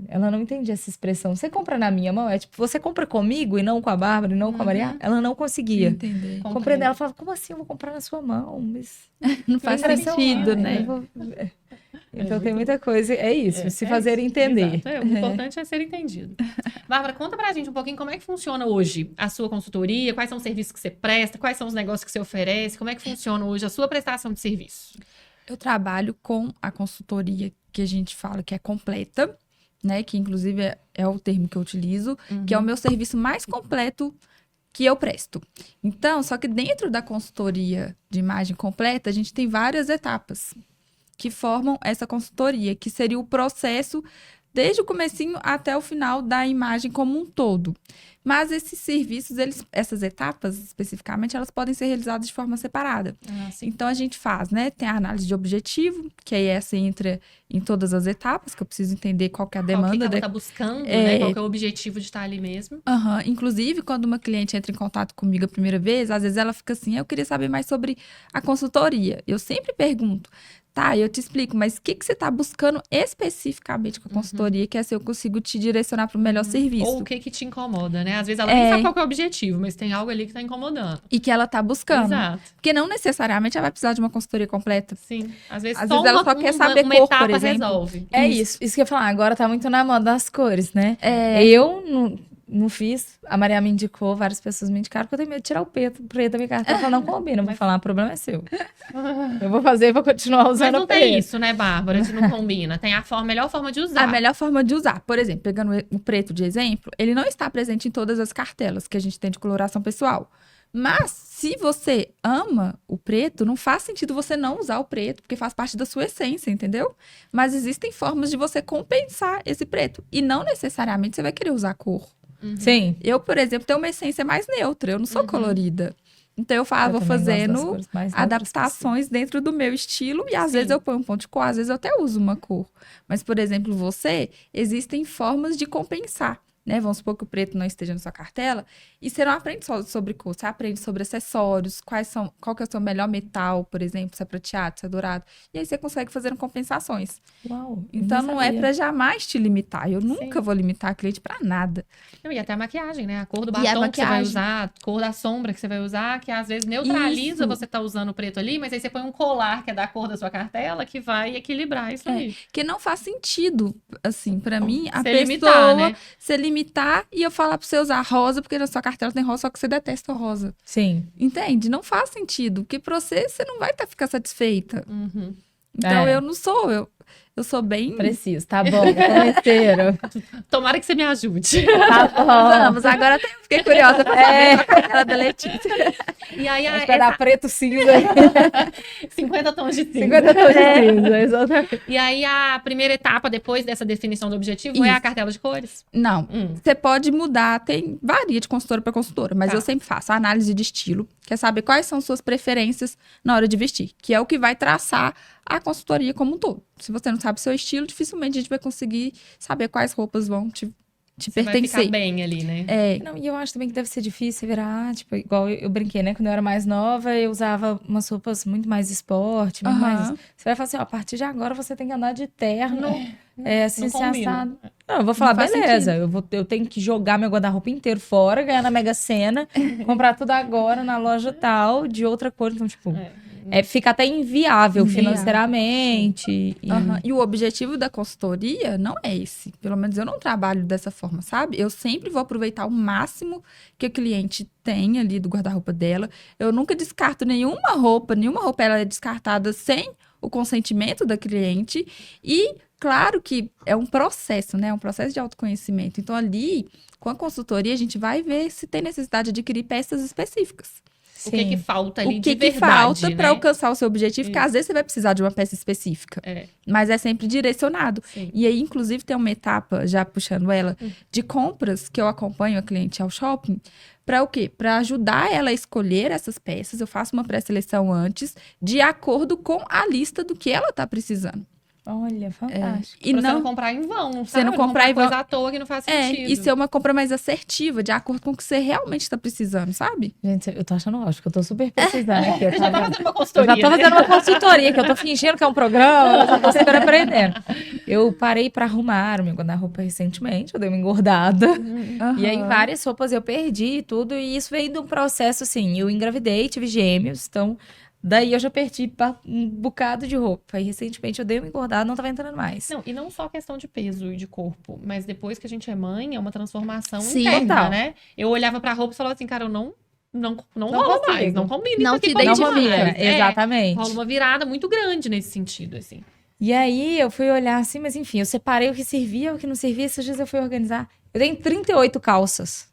Ela não entendia essa expressão. Você compra na minha mão? É tipo, você compra comigo e não com a Bárbara e não com a Maria? Ela não conseguia Entender. compreender. Ela falava, como assim eu vou comprar na sua mão? Mas Não faz impressão, sentido, né? Então tem muita coisa. É isso, se fazer entender. Exato. O importante é ser entendido. Bárbara, conta pra gente um pouquinho como é que funciona hoje a sua consultoria, quais são os serviços que você presta, quais são os negócios que você oferece, como é que funciona hoje a sua prestação de serviço? Eu trabalho com a consultoria que a gente fala que é completa, né? Que inclusive é o termo que eu utilizo, que é o meu serviço mais completo que eu presto. Então, só que dentro da consultoria de imagem completa, a gente tem várias etapas que formam essa consultoria, que seria o processo desde o comecinho até o final da imagem como um todo. Mas esses serviços, essas etapas especificamente, elas podem ser realizadas de forma separada. Então, a gente faz, né? Tem a análise de objetivo, que aí essa entra em todas as etapas, que eu preciso entender qual que é a demanda. O que ela tá buscando, né? Qual que é o objetivo de estar ali mesmo. Inclusive, quando uma cliente entra em contato comigo a primeira vez, às vezes ela fica assim, eu queria saber mais sobre a consultoria. Eu sempre pergunto, Tá, eu te explico, mas o que você está buscando especificamente com a consultoria, que é se eu consigo te direcionar para o melhor serviço. Ou o que te incomoda, né? Às vezes ela nem sabe qual que é o objetivo, mas tem algo ali que tá incomodando. E que ela tá buscando. Exato. Porque não necessariamente ela vai precisar de uma consultoria completa. Sim. Às vezes ela só quer saber uma cor, etapa por exemplo. resolve. É isso que eu ia falar. Agora tá muito na moda das cores, né? É. Eu não fiz. A Maria me indicou, várias pessoas me indicaram, porque eu tenho medo de tirar o preto da minha cartela. Ela não combina. Eu vou falar, o problema é seu. Eu vou fazer e vou continuar usando Mas não o preto. tem isso, né, Bárbara? Isso não combina. Tem a melhor forma de usar. A melhor forma de usar. Por exemplo, pegando o preto de exemplo, ele não está presente em todas as cartelas que a gente tem de coloração pessoal. Mas, se você ama o preto, não faz sentido você não usar o preto, porque faz parte da sua essência, entendeu? Mas existem formas de você compensar esse preto. E não necessariamente você vai querer usar cor. Sim. Eu, por exemplo, tenho uma essência mais neutra. Eu não sou colorida. Então, eu também vou gosto das fazendo cores mais neutras adaptações dentro do meu estilo. E, às Sim. vezes, eu ponho um ponto de cor. Às vezes, eu até uso uma cor. Mas, por exemplo, existem formas de compensar. Né? Vamos supor que o preto não esteja na sua cartela, e você não aprende só sobre cor, você aprende sobre acessórios, qual que é o seu melhor metal, por exemplo, se é prateado, se é dourado, e aí você consegue fazer compensações. Uau, Então não é para jamais te limitar, eu nunca vou limitar a cliente para nada. Não, e até a maquiagem, né? A cor do E a batom que você vai maquiagem. usar, a cor da sombra que você vai usar, que às vezes neutraliza Isso. você tá usando o preto ali, mas aí você põe um colar que é da cor da sua cartela que vai equilibrar isso aí. Que não faz sentido, assim, para mim, a Você pessoa limitar, né? se limitar e eu falar pra você usar rosa, porque na sua cartela tem rosa, só que você detesta rosa. Sim. Entende? Não faz sentido, porque pra você não vai ficar satisfeita. Uhum. Então, É. eu não sou, eu sou bem... Preciso. Tá bom, cometeiro. Tomara que você me ajude. Tá bom. Vamos, agora até fiquei curiosa pra saber a cartela da Letícia. E aí, Acho que vai dar preto cinza. 50 tons de cinza. 50 tons de cinza, exatamente. E aí, a primeira etapa, depois dessa definição do objetivo, é Isso. a cartela de cores? Não, Hum. você pode mudar, varia de consultora para consultora, mas Tá. eu sempre faço a análise de estilo, que é saber quais são suas preferências na hora de vestir, que é o que vai traçar a consultoria como um todo. Se você não sabe seu estilo, dificilmente a gente vai conseguir saber quais roupas vão te Você vai pertencer. ficar bem ali, né? Não, e eu acho também que deve ser difícil virar, tipo, igual eu brinquei, né? Quando eu era mais nova, eu usava umas roupas muito mais esporte, muito mais... Aham. Você vai falar assim, ó, a partir de agora você tem que andar de terno, assim, não se combina. assado. Não, eu vou falar, Não faz beleza, eu tenho que jogar meu guarda-roupa inteiro fora, ganhar na Mega Sena, comprar tudo agora na loja tal, de outra cor, então, tipo... fica até inviável financeiramente. Aham. E o objetivo da consultoria não é esse. Pelo menos eu não trabalho dessa forma, sabe? Eu sempre vou aproveitar o máximo que a cliente tem ali do guarda-roupa dela. Eu nunca descarto nenhuma roupa ela é descartada sem o consentimento da cliente. E, claro que é um processo, né? É um processo de autoconhecimento. Então, ali, com a consultoria, a gente vai ver se tem necessidade de adquirir peças específicas. O que falta ali O que de que falta verdade, para né? alcançar o seu objetivo, porque às vezes você vai precisar de uma peça específica. É. Mas é sempre direcionado. Sim. E aí, inclusive, tem uma etapa, já puxando ela, de compras que eu acompanho a cliente ao shopping. Para o quê? Para ajudar ela a escolher essas peças. Eu faço uma pré-seleção antes, de acordo com a lista do que ela está precisando. Olha, fantástico. E Pra você não comprar em vão, não Você sabe? não comprar em vão. coisa à toa que não faz sentido. E ser uma compra mais assertiva, de acordo com o que você realmente está precisando, sabe? Gente, eu tô achando ótimo, que eu tô super precisando aqui. Eu Já tá fazendo uma Eu consultoria, já tô né? fazendo uma consultoria, que eu tô fingindo que é um programa, eu já tô super aprendendo. Eu parei pra arrumar o meu guarda-roupa recentemente, eu dei uma engordada. E aí, Aham. várias roupas eu perdi e tudo, e isso veio de um processo, assim, eu engravidei, tive gêmeos, então... Daí eu já perdi um bocado de roupa. E recentemente eu dei uma engordada, não tava entrando mais. Não, e não só questão de peso e de corpo, mas depois que a gente é mãe, é uma transformação Sim, interna, total. né? Eu olhava pra roupa e falava assim, cara, eu não Não rola consigo. mais, não combina Não isso aqui te comigo Não identifica. mais. combina, exatamente. Rola uma virada muito grande nesse sentido, assim. E aí eu fui olhar assim, mas enfim, eu separei o que servia, o que não servia. Esses dias eu fui organizar. Eu tenho 38 calças.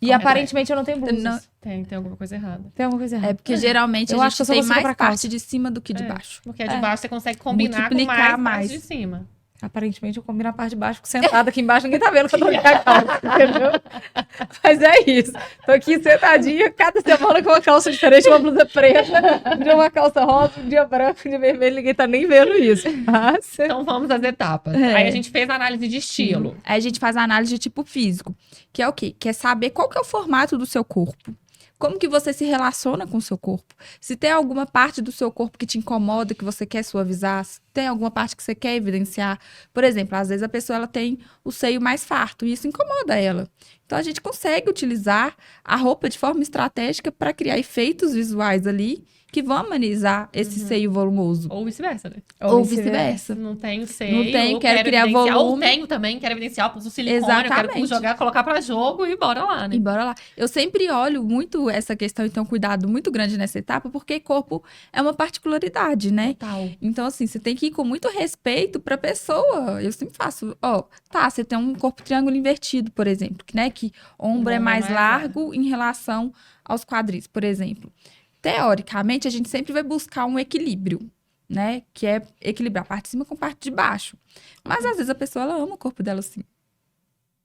E aparentemente eu não tenho blusas. Não. Tem alguma coisa errada. Tem alguma coisa errada. É porque geralmente Eu a acho que gente eu só tem consigo mais comprar parte calça. de cima do que de baixo. Porque a de baixo você consegue combinar Multiplicar com mais mais. parte de cima. Aparentemente eu combino a parte de baixo, fico sentada aqui embaixo, ninguém tá vendo que eu tô com a calça, entendeu? Mas é isso. Tô aqui sentadinha, cada semana com uma calça diferente, uma blusa preta, um dia uma calça rosa, um dia branca, um dia vermelho, ninguém tá nem vendo isso. Mas... Então vamos às etapas. Aí a gente fez a análise de estilo. Aí a gente faz a análise de tipo físico, que é o quê? Que é saber qual que é o formato do seu corpo. como que você se relaciona com o seu corpo. Se tem alguma parte do seu corpo que te incomoda, que você quer suavizar, se tem alguma parte que você quer evidenciar. Por exemplo, às vezes a pessoa ela tem o seio mais farto e isso incomoda ela. Então, a gente consegue utilizar a roupa de forma estratégica para criar efeitos visuais ali que vão amenizar esse seio volumoso. Ou vice-versa, né? Ou vice-versa. Não tenho seio. Não tenho, ou quero criar evidenciar, volume. Ou tenho também, quero evidenciar, pus o silicone, eu Exatamente. quero jogar, colocar pra jogo e bora lá, né? E bora lá. Eu sempre olho muito essa questão, então, cuidado muito grande nessa etapa, porque corpo é uma particularidade, né? Total. Então, assim, você tem que ir com muito respeito pra pessoa. Eu sempre faço, você tem um corpo triângulo invertido, por exemplo, né? Que ombro é mais largo em relação aos quadris, por exemplo. Teoricamente, a gente sempre vai buscar um equilíbrio, né? Que é equilibrar a parte de cima com a parte de baixo. Mas, às vezes, a pessoa, ela ama o corpo dela assim.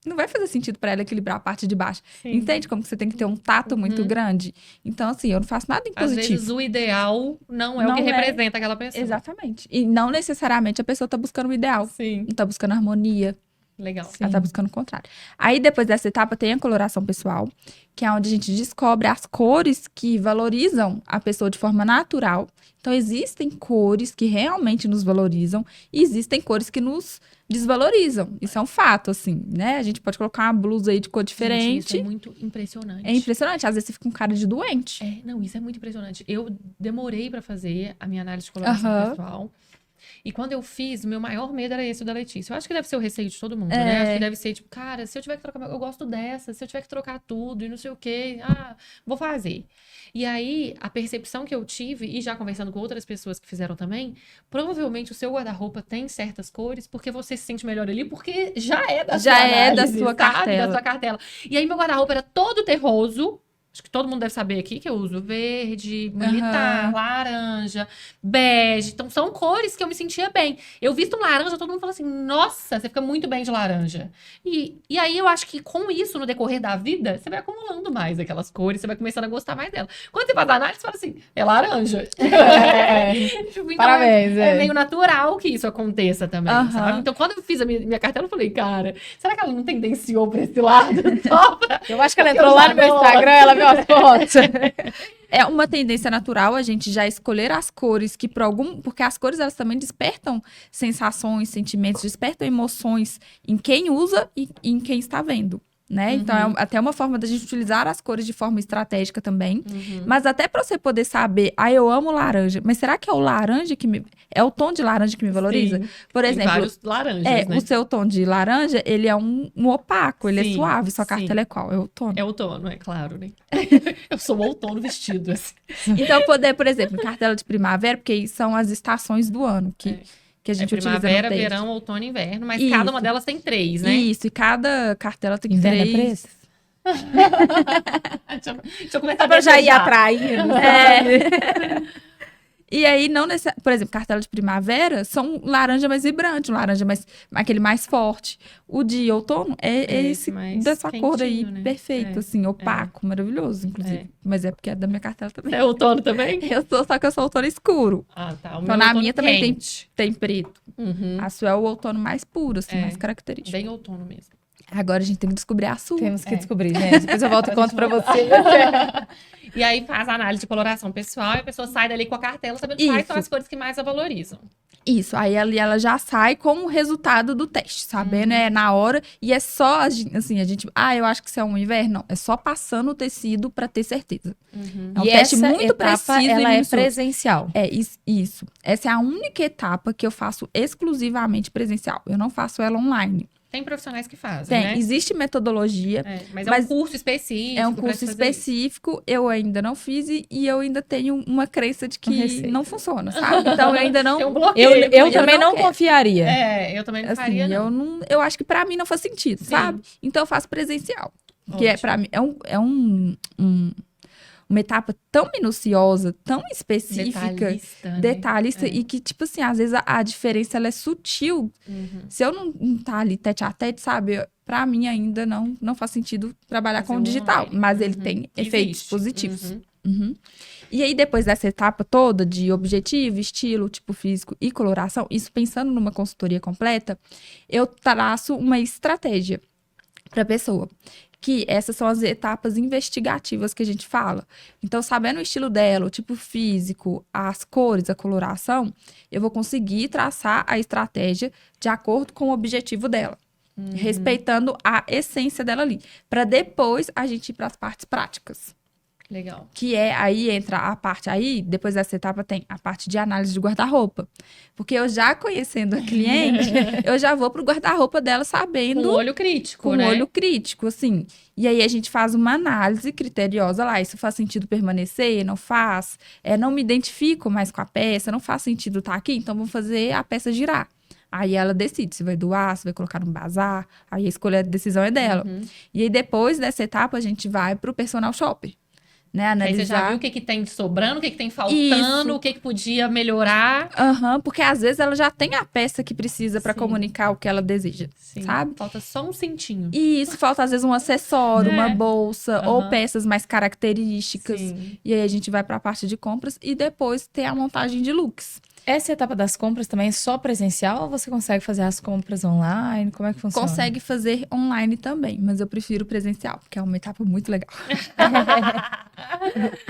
Não vai fazer sentido para ela equilibrar a parte de baixo. Sim. Entende como que você tem que ter um tato muito grande? Então, assim, eu não faço nada Às impositivo. vezes o ideal não é o que representa aquela pessoa. Exatamente. E não necessariamente a pessoa tá buscando o ideal. Sim. Não tá buscando harmonia. Legal. Ela tá buscando o contrário. Aí, depois dessa etapa, tem a coloração pessoal, que é onde a gente descobre as cores que valorizam a pessoa de forma natural. Então, existem cores que realmente nos valorizam e existem cores que nos desvalorizam. Isso é um fato, assim, né? A gente pode colocar uma blusa aí de cor diferente. Gente, isso é muito impressionante. É impressionante. Às vezes você fica com cara de doente. Não, isso é muito impressionante. Eu demorei pra fazer a minha análise de coloração pessoal. E quando eu fiz, o meu maior medo era esse, o da Letícia. Eu acho que deve ser o receio de todo mundo, né? Acho que deve ser, tipo, cara, se eu tiver que trocar... Eu gosto dessa. Se eu tiver que trocar tudo e não sei o quê, vou fazer. E aí, a percepção que eu tive, e já conversando com outras pessoas que fizeram também, provavelmente o seu guarda-roupa tem certas cores porque você se sente melhor ali, porque já é da sua análise, sua cartela. Da sua cartela. E aí, meu guarda-roupa era todo terroso. Acho que todo mundo deve saber aqui que eu uso verde, militar, laranja, bege. Então, são cores que eu me sentia bem. Eu visto um laranja, todo mundo fala assim, nossa, você fica muito bem de laranja. E aí, eu acho que com isso, no decorrer da vida, você vai acumulando mais aquelas cores, você vai começando a gostar mais dela. Quando você faz a análise, você fala assim, é laranja. Então, Parabéns. É meio natural que isso aconteça também, sabe? Então, quando eu fiz a minha cartela, eu falei, cara, será que ela não tendenciou pra esse lado? Eu acho que ela entrou lá no meu Instagram, ela viu as fotos. É uma tendência natural a gente já escolher as cores que porque as cores elas também despertam sensações, sentimentos, despertam emoções em quem usa e em quem está vendo. Né? Então, é até uma forma da gente utilizar as cores de forma estratégica também. Mas até para você poder saber, eu amo laranja, mas será que é o laranja é o tom de laranja que me valoriza? Sim. Por Tem exemplo, vários laranjas, né? o seu tom de laranja, ele é um opaco, ele é suave. Sua cartela é qual? É outono. É outono, é claro, né? Eu sou o outono vestido, assim. Então, por exemplo, cartela de primavera, porque são as estações do ano que a gente utiliza primavera, no texto. verão, outono e inverno, mas Isso. cada uma delas tem 3, né? Isso, e cada cartela tem Inverno é 3. preço? Deixa eu começar a Pra já ir desejar. atraindo. E aí, por exemplo, cartela de primavera são laranja mais vibrante, um laranja aquele mais forte. O de outono é esse mais dessa cor aí, quentinho, né? perfeito, assim, opaco, maravilhoso, inclusive. Mas é porque é da minha cartela também. É outono também? Só que eu sou outono escuro. Ah, tá. O Então, meu na outono minha também quente. tem preto. A sua é o outono mais puro, assim, mais característico. Bem outono mesmo. Agora a gente tem que descobrir a sua. Temos que descobrir, gente. Depois eu volto e conto pra você. E aí faz a análise de coloração pessoal e a pessoa sai dali com a cartela sabendo quais são as cores que mais a valorizam. Isso, aí ela já sai com o resultado do teste, sabendo? É na hora. E é só, assim, a gente... eu acho que isso é um inverno. Não, é só passando o tecido pra ter certeza. É um E teste essa muito etapa, preciso ela e é minucioso. presencial. É, isso. Essa é a única etapa que eu faço exclusivamente presencial. Eu não faço ela online. Tem profissionais que fazem, né? Existe metodologia. Mas é um curso específico. É um curso específico, eu ainda não fiz e eu ainda tenho uma crença de que não funciona, sabe? Então eu ainda não. Tem um bloqueio. Eu também não quero. confiaria. Eu também não faria, Assim, não. eu acho que pra mim não faz sentido, sabe? Então eu faço presencial. Que para mim é uma etapa tão minuciosa, tão específica, detalhista, e que, tipo assim, às vezes a diferença ela é sutil. Se eu não tá ali tete a tete, sabe? Pra mim ainda não faz sentido trabalhar com o digital, mas ele tem efeitos positivos. E aí, depois dessa etapa toda de objetivo, estilo, tipo físico e coloração, isso pensando numa consultoria completa, eu traço uma estratégia pra pessoa. que essas são as etapas investigativas que a gente fala. Então, sabendo o estilo dela, o tipo físico, as cores, a coloração, eu vou conseguir traçar a estratégia de acordo com o objetivo dela. Respeitando a essência dela ali. Para depois a gente ir para as partes práticas. Legal. Que é, aí entra a parte, aí depois dessa etapa tem a parte de análise de guarda-roupa. Porque eu já conhecendo a cliente, eu já vou pro guarda-roupa dela sabendo... Com olho crítico, Com né? olho crítico, assim. E aí a gente faz uma análise criteriosa lá. Isso faz sentido permanecer? Não faz? Não me identifico mais com a peça? Não faz sentido estar aqui? Então vamos fazer a peça girar. Aí ela decide se vai doar, se vai colocar no bazar. Aí a escolha, a decisão é dela. E aí depois dessa etapa a gente vai pro personal shopper. Né, Aí você já analisar. viu o que tem sobrando, o que tem faltando, Isso. o que podia melhorar. Porque às vezes ela já tem a peça que precisa para Sim. comunicar o que ela deseja, Sim. sabe? Falta só um cintinho. E isso falta às vezes um acessório, uma bolsa ou Aham. peças mais características. Sim. E aí a gente vai para a parte de compras e depois tem a montagem de looks. Essa etapa das compras também é só presencial ou você consegue fazer as compras online? Como é que funciona? Consegue fazer online também, mas eu prefiro presencial, porque é uma etapa muito legal.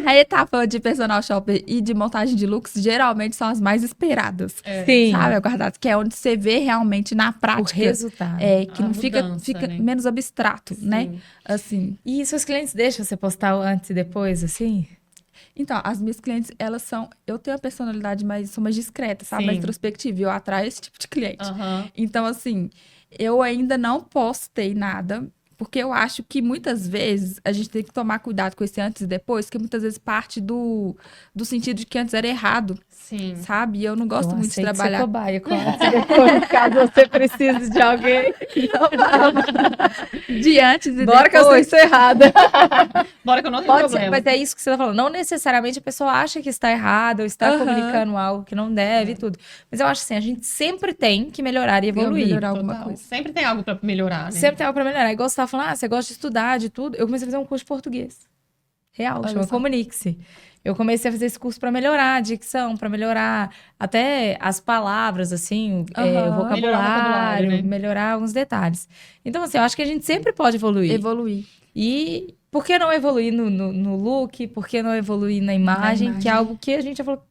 A etapa de personal shopper e de montagem de looks geralmente são as mais esperadas. Sim, Sabe, guardadas, que é onde você vê realmente na o prática. resultado. Que A não fica, mudança, fica né? menos abstrato, né? Sim. Assim. E seus clientes deixam você postar o antes e depois, assim? Então, as minhas clientes, elas são... Eu tenho a personalidade sou mais discreta, sabe? Sim. Mais introspectiva. E eu atraio esse tipo de cliente. Aham. Então, assim, eu ainda não postei nada... Porque eu acho que muitas vezes a gente tem que tomar cuidado com esse antes e depois, que muitas vezes parte do sentido de que antes era errado, Sim. sabe? E eu não gosto Eu muito de aceito trabalhar. ser cobaia com antes e depois, caso você precise de alguém. De antes e Bora que eu sei depois. que estou errada. Bora que eu não tenho Pode ser, problema. mas é isso que você tá falando. Não necessariamente a pessoa acha que está errada ou está Aham. comunicando algo que não deve e tudo. Mas eu acho assim, a gente sempre tem que melhorar e evoluir. Melhorar alguma Total. coisa. Sempre tem algo pra melhorar, né? Sempre tem algo pra melhorar. Igual você tava falando, você gosta de estudar, de tudo. Eu comecei a fazer um curso de português. Real, Olha chama só. Comunique-se. Eu comecei a fazer esse curso pra melhorar a dicção, pra melhorar até as palavras, assim, o Aham. vocabulário, Melhorar o vocabulário, né? melhorar alguns detalhes. Então, assim, eu acho que a gente sempre pode evoluir. Evoluir. E por que não evoluir no look? Por que não evoluir na imagem? Que é algo que a gente já falou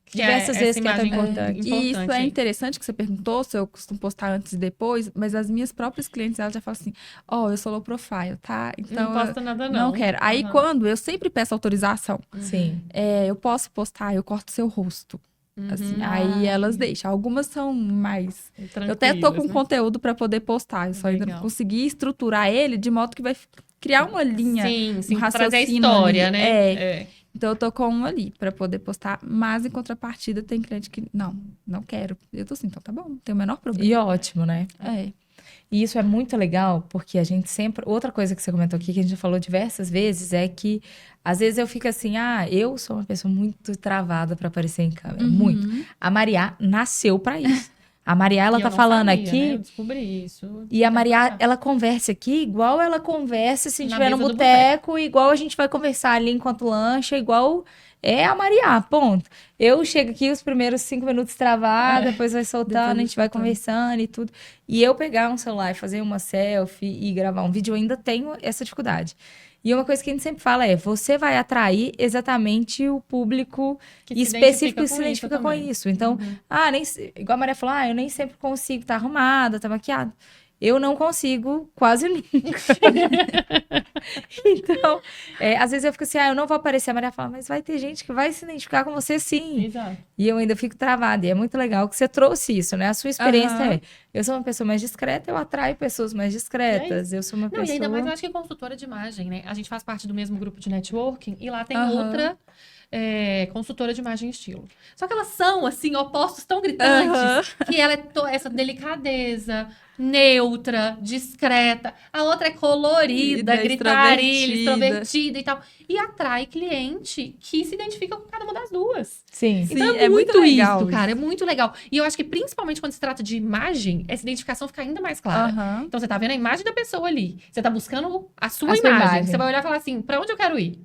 Que diversas é vezes essa que é tão imagem importante. E isso é importante. interessante que você perguntou se eu costumo postar antes e depois, mas as minhas próprias clientes, elas já falam assim, eu sou low profile, tá? Então, Não posta nada, eu não. não quero. Aí, Aham. quando eu sempre peço autorização, Sim. eu posso postar, eu corto seu rosto. Assim, Ah. aí elas deixam. Algumas são mais... Eu até tô com Tranquilas, né? conteúdo pra poder postar, eu só ainda não Legal. consegui estruturar ele de modo que vai criar uma linha. Sim, sim. um Trazer a raciocínio história, ali. né? É. Então, eu tô com um ali pra poder postar, mas em contrapartida tem cliente que, não quero. Eu tô assim, então tá bom, não tem o menor problema. E ótimo, né? É. E isso é muito legal, porque a gente sempre. Outra coisa que você comentou aqui, que a gente já falou diversas vezes, é que às vezes eu fico assim, eu sou uma pessoa muito travada pra aparecer em câmera. Muito. A Maria nasceu pra isso. A Maria, ela E eu tá não falando sabia, aqui. né? Eu descobri isso. E a Maria, ela conversa aqui igual ela conversa se Na estiver no mesa do boteco, igual a gente vai conversar ali enquanto lancha, igual é a Maria, ponto. Eu chego aqui os primeiros 5 minutos travada, depois vai soltando, Depois a vai gente vai soltando. conversando e tudo. E eu pegar um celular e fazer uma selfie e gravar um vídeo, eu ainda tenho essa dificuldade. E uma coisa que a gente sempre fala é, você vai atrair exatamente o público Que se específico que identifica se com identifica isso com também. isso. Então, igual a Maria falou, eu nem sempre consigo estar arrumada, estar maquiada. Eu não consigo quase nunca. Então, às vezes eu fico assim, eu não vou aparecer. A Maria fala, mas vai ter gente que vai se identificar com você sim. Exato. E eu ainda fico travada. E é muito legal que você trouxe isso, né? A sua experiência Aham. eu sou uma pessoa mais discreta, eu atraio pessoas mais discretas. Eu sou uma Não, pessoa... e ainda mais eu acho que é consultora de imagem, né? A gente faz parte do mesmo grupo de networking e lá tem Aham. outra consultora de imagem e estilo. Só que elas são, assim, opostos tão gritantes que ela é essa delicadeza, neutra, discreta. A outra é colorida, gritarilha, extrovertida e tal. E atrai cliente que se identifica com cada uma das duas. Sim. Sim, Então é muito muito legal isso, cara. É isso. muito legal. E eu acho que principalmente quando se trata de imagem, essa identificação fica ainda mais clara. Aham. Então você tá vendo a imagem da pessoa ali. Você tá buscando a sua A sua imagem. imagem. Você vai olhar e falar assim, pra onde eu quero ir?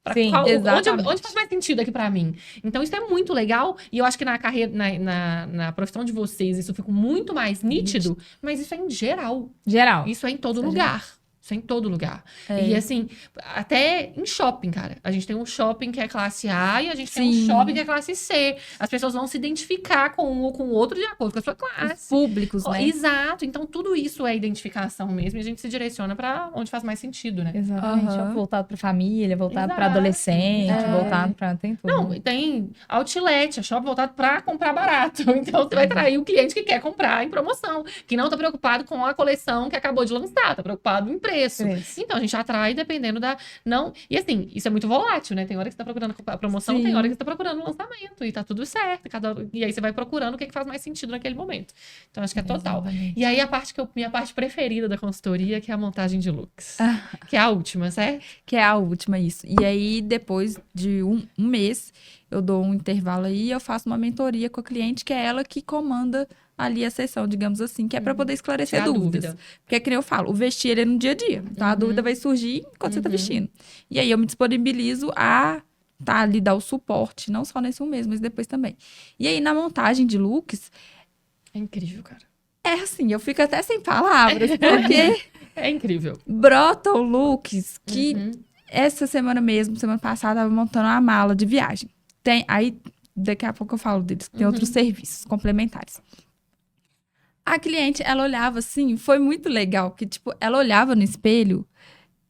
Pra Sim, exatamente. onde faz mais sentido aqui pra mim? Então isso é muito legal. E eu acho que na carreira, na profissão de vocês, isso fica muito mais nítido. Mas isso é em geral. Geral. Isso é em todo Isso é lugar. Isso é em todo lugar. É. E assim, até em shopping, cara. A gente tem um shopping que é classe A e a gente tem um Sim. shopping que é classe C. As pessoas vão se identificar com um ou com o outro de acordo com a sua Os classe. públicos, né? Exato. Então, tudo isso é identificação mesmo. E a gente se direciona pra onde faz mais sentido, né? Exatamente. Aham. Voltado pra família, voltado pra Exato. adolescente, É. voltado pra... Tem tudo. Não, tem outlet, é shopping voltado pra comprar barato. Então, você vai atrair o cliente que quer comprar em promoção. Que não tá preocupado com a coleção que acabou de lançar. Tá preocupado em preço. Preço. Então, a gente atrai dependendo da... Não... E assim, isso é muito volátil, né? Tem hora que você tá procurando a promoção, Sim. tem hora que você tá procurando o lançamento. E tá tudo certo. E aí você vai procurando o que faz mais sentido naquele momento. Então, acho que é total. Exatamente. E aí, minha parte preferida da consultoria, que é a montagem de looks. Ah. Que é a última, certo? Que é a última, isso. E aí, depois de um mês, eu dou um intervalo aí e eu faço uma mentoria com a cliente, que é ela que comanda ali a sessão, digamos assim, que é para poder esclarecer Tirar a dúvidas. dúvida. Porque é que nem eu falo, o vestir ele é no dia a dia. Então, a dúvida vai surgir enquanto você tá vestindo. E aí, eu me disponibilizo a ali dar o suporte, não só nesse um mês, mas depois também. E aí, na montagem de looks, É incrível, cara. é assim, eu fico até sem palavras, porque É incrível. brotam looks que Uhum. essa semana mesmo, semana passada, eu tava montando uma mala de viagem. Aí, daqui a pouco eu falo deles, tem outros serviços complementares. A cliente, ela olhava assim, foi muito legal, que tipo, ela olhava no espelho,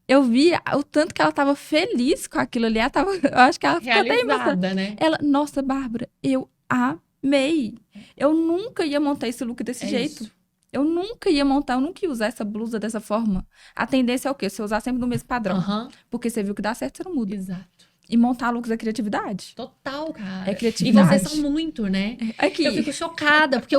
eu via o tanto que ela tava feliz com aquilo ali, eu acho que ela ficou até emocionada. Realizada, né? Ela, nossa, Bárbara, eu amei. Eu nunca ia montar esse look desse É jeito. isso. Eu nunca ia montar, eu nunca ia usar essa blusa dessa forma. A tendência é o quê? Você usar sempre no mesmo padrão. Aham. Porque você viu que dá certo, você não muda. Exato. E montar looks é criatividade. Total, cara. É E criatividade. vocês são muito, né? Aqui. Eu fico chocada, porque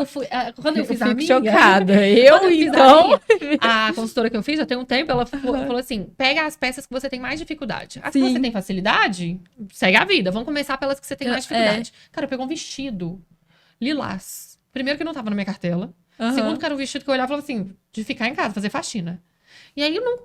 quando eu fiz a fico minha... chocada. Quando Eu, fiz a então... minha, a consultora que eu fiz, já tem um tempo, ela falou assim, pega as peças que você tem mais dificuldade. As que Sim. você tem facilidade, segue a vida. Vamos começar pelas que você tem mais dificuldade. Cara, eu peguei um vestido lilás. Primeiro que não tava na minha cartela. Aham. Segundo que era um vestido que eu olhava e falava assim, de ficar em casa, fazer faxina. E aí eu não...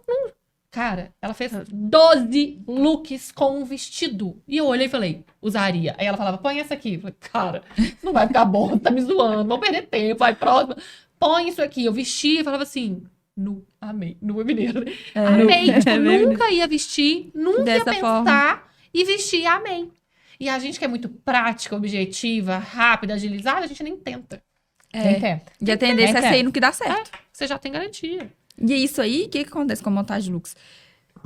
Cara, ela fez 12 looks com um vestido. E eu olhei e falei, usaria. Aí ela falava, põe essa aqui. Eu falei, cara, isso não vai ficar bom, tá me zoando, vamos perder tempo, vai próxima. Põe isso aqui. Eu vestia e falava assim, amei. Nu é mineiro. Amei. Tipo, nunca ia vestir, nunca Dessa ia pensar e vestir, amei. E a gente que é muito prática, objetiva, rápida, agilizada, a gente nem tenta. Nem tenta. E a tendência é Nem sair no que dá certo. Você já tem garantia. E é isso aí, o que acontece com a montagem de looks?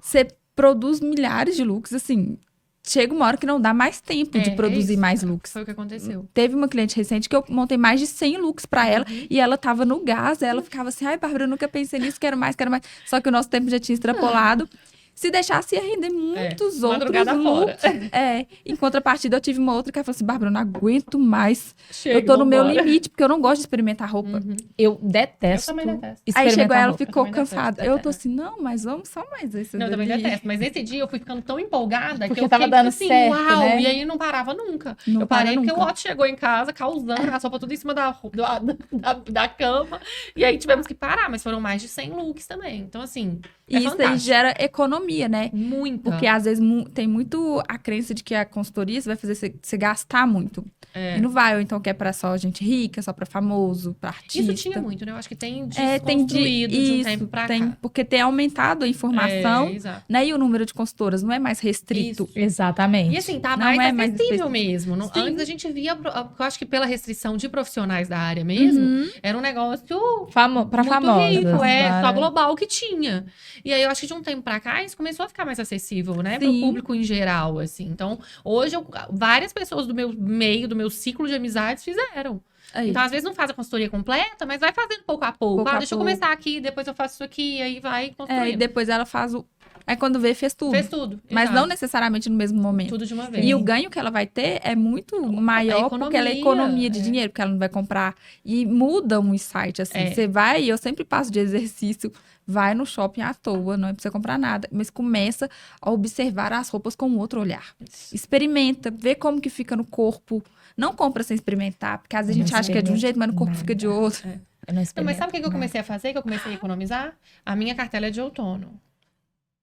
Você produz milhares de looks, assim, chega uma hora que não dá mais tempo de produzir isso, mais cara. looks. Foi o que aconteceu. Teve uma cliente recente que eu montei mais de 100 looks pra ela e ela tava no gás, ela ficava assim, ai, Bárbara, eu nunca pensei nisso, quero mais, quero mais. Só que o nosso tempo já tinha extrapolado. Se deixasse, ia render muitos outros madrugada looks. fora. Em contrapartida, eu tive uma outra que ela falou assim, Bárbara, eu não aguento mais. Chega, Eu tô no meu vambora. limite, porque eu não gosto de experimentar roupa. Eu Eu detesto. também detesto. Aí chegou experimentar ela, roupa. ficou também detesto, cansada. Eu tô assim, não, mas vamos só mais esse Não, eu também daqui. detesto. Mas nesse dia eu fui ficando tão empolgada Porque que eu tava fiquei dando assim, certo, uau! né? E aí não parava nunca. Não eu parei para porque nunca. o Otto chegou em casa causando a sopa tudo em cima da cama. E aí tivemos que parar, mas foram mais de 100 looks também. Então, assim, E isso aí fantástico. gera economia, né? Muita. Porque às vezes tem muito a crença de que a consultoria você vai fazer você gastar muito. E não vai, ou então que é pra só gente rica, só pra famoso, pra artista. Isso tinha muito, né? Eu acho que tem Tem desconstruído de um tempo pra cá. porque tem aumentado a informação, Exato. né? E o número de consultoras não é mais restrito. Isso. Exatamente. E assim, tá Não mais é mais acessível específico. mesmo. Sim. Antes a gente via, eu acho que pela restrição de profissionais da área mesmo, Uhum. era um negócio Pra muito famosas. rico, só para- global que tinha. E aí eu acho que de um tempo pra cá isso começou a ficar mais acessível, né? Pro Sim. público em geral, assim. Então, hoje várias pessoas do meu meio, do meu ciclo de amizades fizeram. Aí. Então, às vezes não faz a consultoria completa, mas vai fazendo pouco a pouco. Pouco a Deixa eu pouco. começar aqui, depois eu faço isso aqui, e aí vai E construindo. depois ela faz o... Aí quando vê, fez tudo. Fez tudo. Mas exato. não necessariamente no mesmo momento. Tudo de uma vez. E o ganho que ela vai ter é muito maior porque ela é economia de é. dinheiro, porque ela não vai comprar. E muda um insight, assim. É. Você vai, eu sempre passo de exercício, vai no shopping à toa, não é pra você comprar nada. Mas começa a observar as roupas com outro olhar. Experimenta, vê como que fica no corpo. Não compra sem experimentar, porque às vezes a Não gente acha que é de um experimenta jeito, mas no corpo nada. fica de outro. Eu não Não, mas experimento sabe o que eu nada. comecei a fazer? Que eu comecei a economizar? A minha cartela é de outono.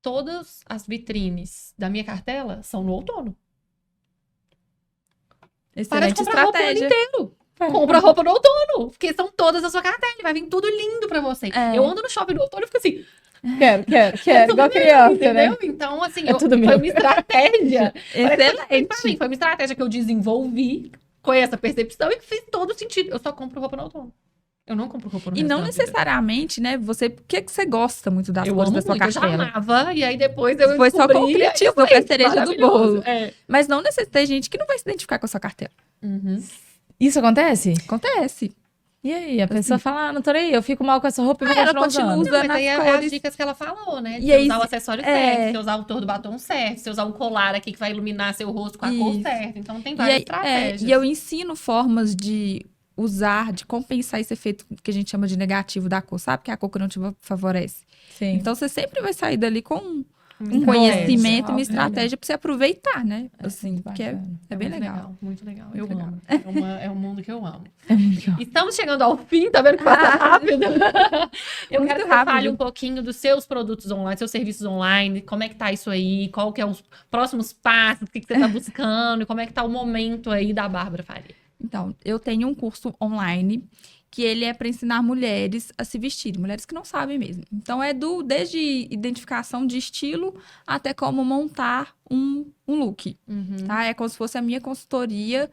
Todas as vitrines da minha cartela são no outono. Para de Excelente comprar roupa o ano estratégia. inteiro. Compra roupa no outono. Porque são todas da sua cartela. Vai vir tudo lindo pra você. É. Eu ando no shopping no outono e fico assim... Quero. Igual criança, né? Entendeu? Então, assim, É tudo meu. foi uma estratégia. Excelente. Pra mim, foi uma estratégia que eu desenvolvi com essa percepção e que fez todo sentido. Eu só compro roupa no outono. Eu não compro roupa no E resto não da vida. necessariamente, né? O que você gosta muito das Eu cores amo da sua muito, eu já cartela? amava, e aí depois eu Foi só descobri, concretivo, e aí foi a cereja do maravilhoso. bolo. É. Mas não necessariamente tem gente que não vai se identificar com a sua cartela. Uhum. Isso acontece? Acontece. E aí, a pessoa fala, não tô nem aí, eu fico mal com essa roupa e vou Ela continuar continua usando. usando Mas aí as é as cores. dicas que ela falou, né? E Você aí, usar o acessório certo, você usar o torno do batom certo, você usar um colar aqui que vai iluminar seu rosto com a cor Isso. certa. Então tem E, várias aí, estratégias. e eu ensino formas de usar, de compensar esse efeito que a gente chama de negativo da cor, sabe? Que é a cor que não te favorece. Sim. Então, você sempre vai sair dali com um Muita conhecimento e uma estratégia. estratégia pra você aproveitar, né? Assim, muito porque é bacana. bem muito legal. Muito legal. Muito Eu legal. amo. É um mundo que eu amo. É muito legal. Estamos chegando ao fim, tá vendo que passa rápido? Eu Muito quero que você rápido. fale um pouquinho dos seus produtos online, seus serviços online, como é que tá isso aí, qual que é os próximos passos, o que você tá buscando, e como é que tá o momento aí da Bárbara Faria. Então, eu tenho um curso online que ele é para ensinar mulheres a se vestirem, mulheres que não sabem mesmo. Então, desde identificação de estilo até como montar um look, tá? É como se fosse a minha consultoria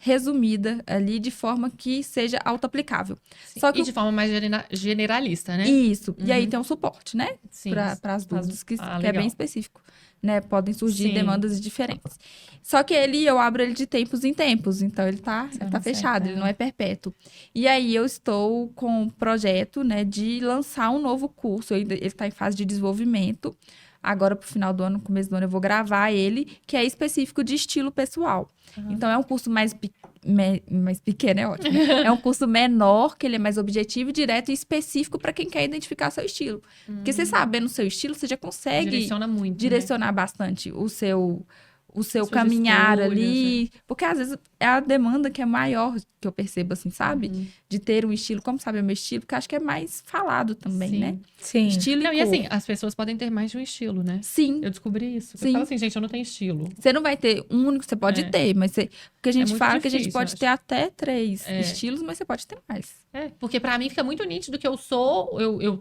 resumida ali de forma que seja auto-aplicável. Só que E de forma mais generalista, né? isso. E aí tem um suporte, né? Sim. Para as dúvidas, que é legal. bem específico. Né? Podem surgir Sim. demandas diferentes. Só que eu abro ele de tempos em tempos. Então, ele tá não fechado, segue, ele não é perpétuo. E aí, eu estou com um projeto, né, de lançar um novo curso. Ele está em fase de desenvolvimento. Agora, pro final do ano, começo do ano, eu vou gravar ele, que é específico de estilo pessoal. Então, é um curso mais pequeno, é ótimo. É um curso menor, que ele é mais objetivo, direto e específico para quem quer identificar seu estilo. Porque você sabendo o seu estilo, você já consegue Direciona muito, direcionar bastante o seu Suas caminhar escolhas, ali. Porque às vezes é a demanda que é maior, que eu percebo, assim, sabe? De ter um estilo, como sabe o meu estilo, porque eu acho que é mais falado também, Sim. né? Sim. Estilo Não, e e cor. assim, as pessoas podem ter mais de um estilo, né? Sim. Eu descobri isso. Sim. Eu falo assim, gente, eu não tenho estilo. Você não vai ter um único, você pode ter, mas porque a gente muito fala que a gente difícil, pode eu ter até 3 estilos, mas você pode ter mais. Porque pra mim fica muito nítido que eu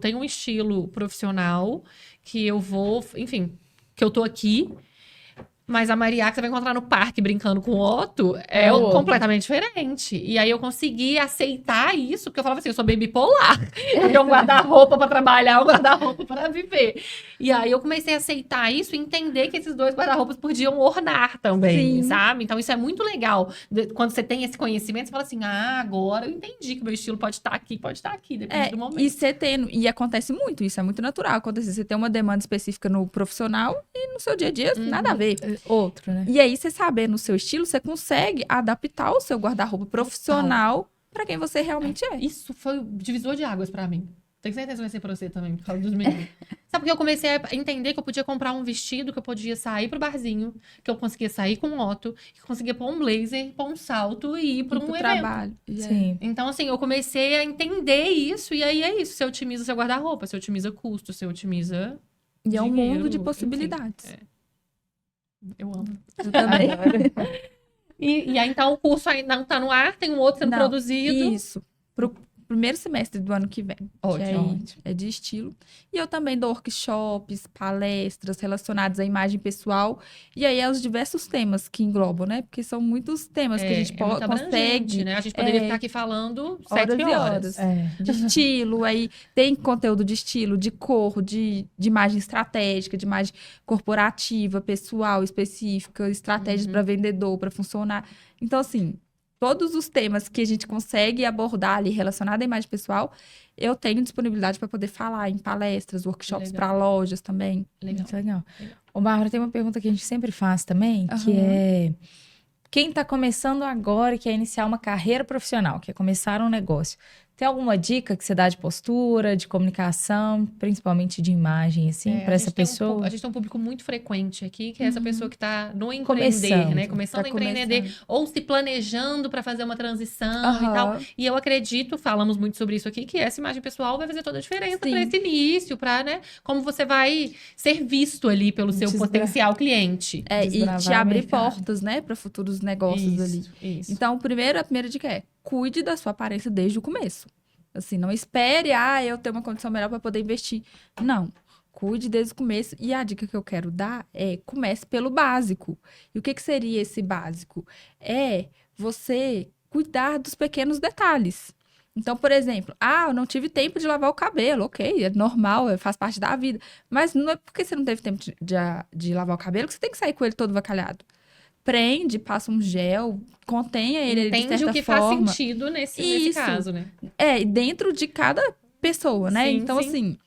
tenho um estilo profissional, que eu vou, enfim, que eu tô aqui. Mas a Maria que você vai encontrar no parque brincando com o Otto é outro. completamente diferente. E aí eu consegui aceitar isso, porque eu falava assim, eu sou bem bipolar. Eu tenho um guarda-roupa pra trabalhar, um guarda-roupa pra viver. E aí eu comecei a aceitar isso e entender que esses dois guarda-roupas podiam ornar também, Sim. sabe? Então isso é muito legal. Quando você tem esse conhecimento, você fala assim, agora eu entendi que o meu estilo pode estar aqui, depende do momento. E você e acontece muito, isso é muito natural acontecer. Você tem uma demanda específica no profissional e no seu dia a dia, nada a ver. Outro, né? E aí, você sabendo o seu estilo, você consegue adaptar o seu guarda-roupa profissional para quem você realmente é. Isso foi o divisor de águas pra mim. Tenho certeza que vai ser pra você também, por causa dos meninos. Sabe porque eu comecei a entender que eu podia comprar um vestido, que eu podia sair pro barzinho, que eu conseguia sair com o Otto, que eu conseguia pôr um blazer, pôr um salto e ir pra um evento. Trabalho. Sim. Então, assim, eu comecei a entender isso, e aí é isso. Você otimiza seu guarda-roupa, você otimiza custo, você otimiza E é um dinheiro, mundo de enfim, possibilidades. Eu amo. Eu também. E aí, então, o curso ainda não tá no ar, tem um outro sendo Não, produzido. Isso. Pro primeiro semestre do ano que vem. Ótimo. Que é de estilo. E eu também dou workshops, palestras relacionadas à imagem pessoal. E aí, aos diversos temas que englobam, né? Porque são muitos temas que a gente muito abrangente, consegue. né? A gente poderia ficar aqui falando Horas 7 e horas. horas. De estilo, aí tem conteúdo de estilo, de cor, de imagem estratégica, de imagem corporativa, pessoal, específica, estratégias para vendedor, para funcionar. Então, assim, todos os temas que a gente consegue abordar ali relacionado à imagem pessoal, eu tenho disponibilidade para poder falar em palestras, workshops para lojas também. Legal. Muito legal. Ô, Bárbara, tem uma pergunta que a gente sempre faz também, que Aham. é... Quem está começando agora e quer iniciar uma carreira profissional, quer começar um negócio, tem alguma dica que você dá de postura, de comunicação, principalmente de imagem, assim, para essa pessoa? A gente tem um público muito frequente aqui, que é essa pessoa que está no empreender, Começando. né? Começando a empreender, ou se planejando para fazer uma transição e tal. E eu acredito, falamos muito sobre isso aqui, que essa imagem pessoal vai fazer toda a diferença para esse início, para, né? Como você vai ser visto ali pelo seu potencial cliente. E te abrir portas, né, para futuros negócios ali. Isso. Então, a primeira dica é: cuide da sua aparência desde o começo. Assim, não espere, eu ter uma condição melhor para poder investir. Não. cuide desde o começo. E a dica que eu quero dar é comece pelo básico. E o que seria esse básico? É você cuidar dos pequenos detalhes. Então, por exemplo, eu não tive tempo de lavar o cabelo. Ok, é normal, faz parte da vida. Mas não é porque você não teve tempo de lavar o cabelo que você tem que sair com ele todo avacalhado. Prende, passa um gel, contenha ele de certa Entende o que forma. faz sentido nesse caso, né? Dentro de cada pessoa, né? Sim, Então, sim. assim,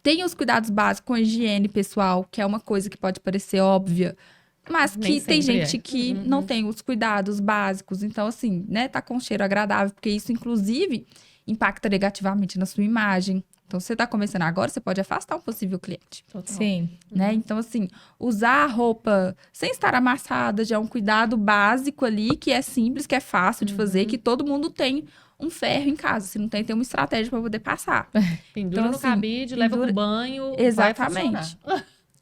tem os cuidados básicos com a higiene pessoal, que é uma coisa que pode parecer óbvia, mas que Nem tem sempre gente é. que não tem os cuidados básicos. Então, assim, né? Tá com um cheiro agradável, porque isso, inclusive, impacta negativamente na sua imagem. Então, você tá começando agora, você pode afastar um possível cliente. Total. Sim. Né? Então, assim, usar a roupa sem estar amassada já é um cuidado básico ali, que é simples, que é fácil de fazer, que todo mundo tem um ferro em casa. Se não tem, tem uma estratégia para poder passar. Pendura Então, no assim, cabide, leva pro banho, vai funcionar. Exatamente.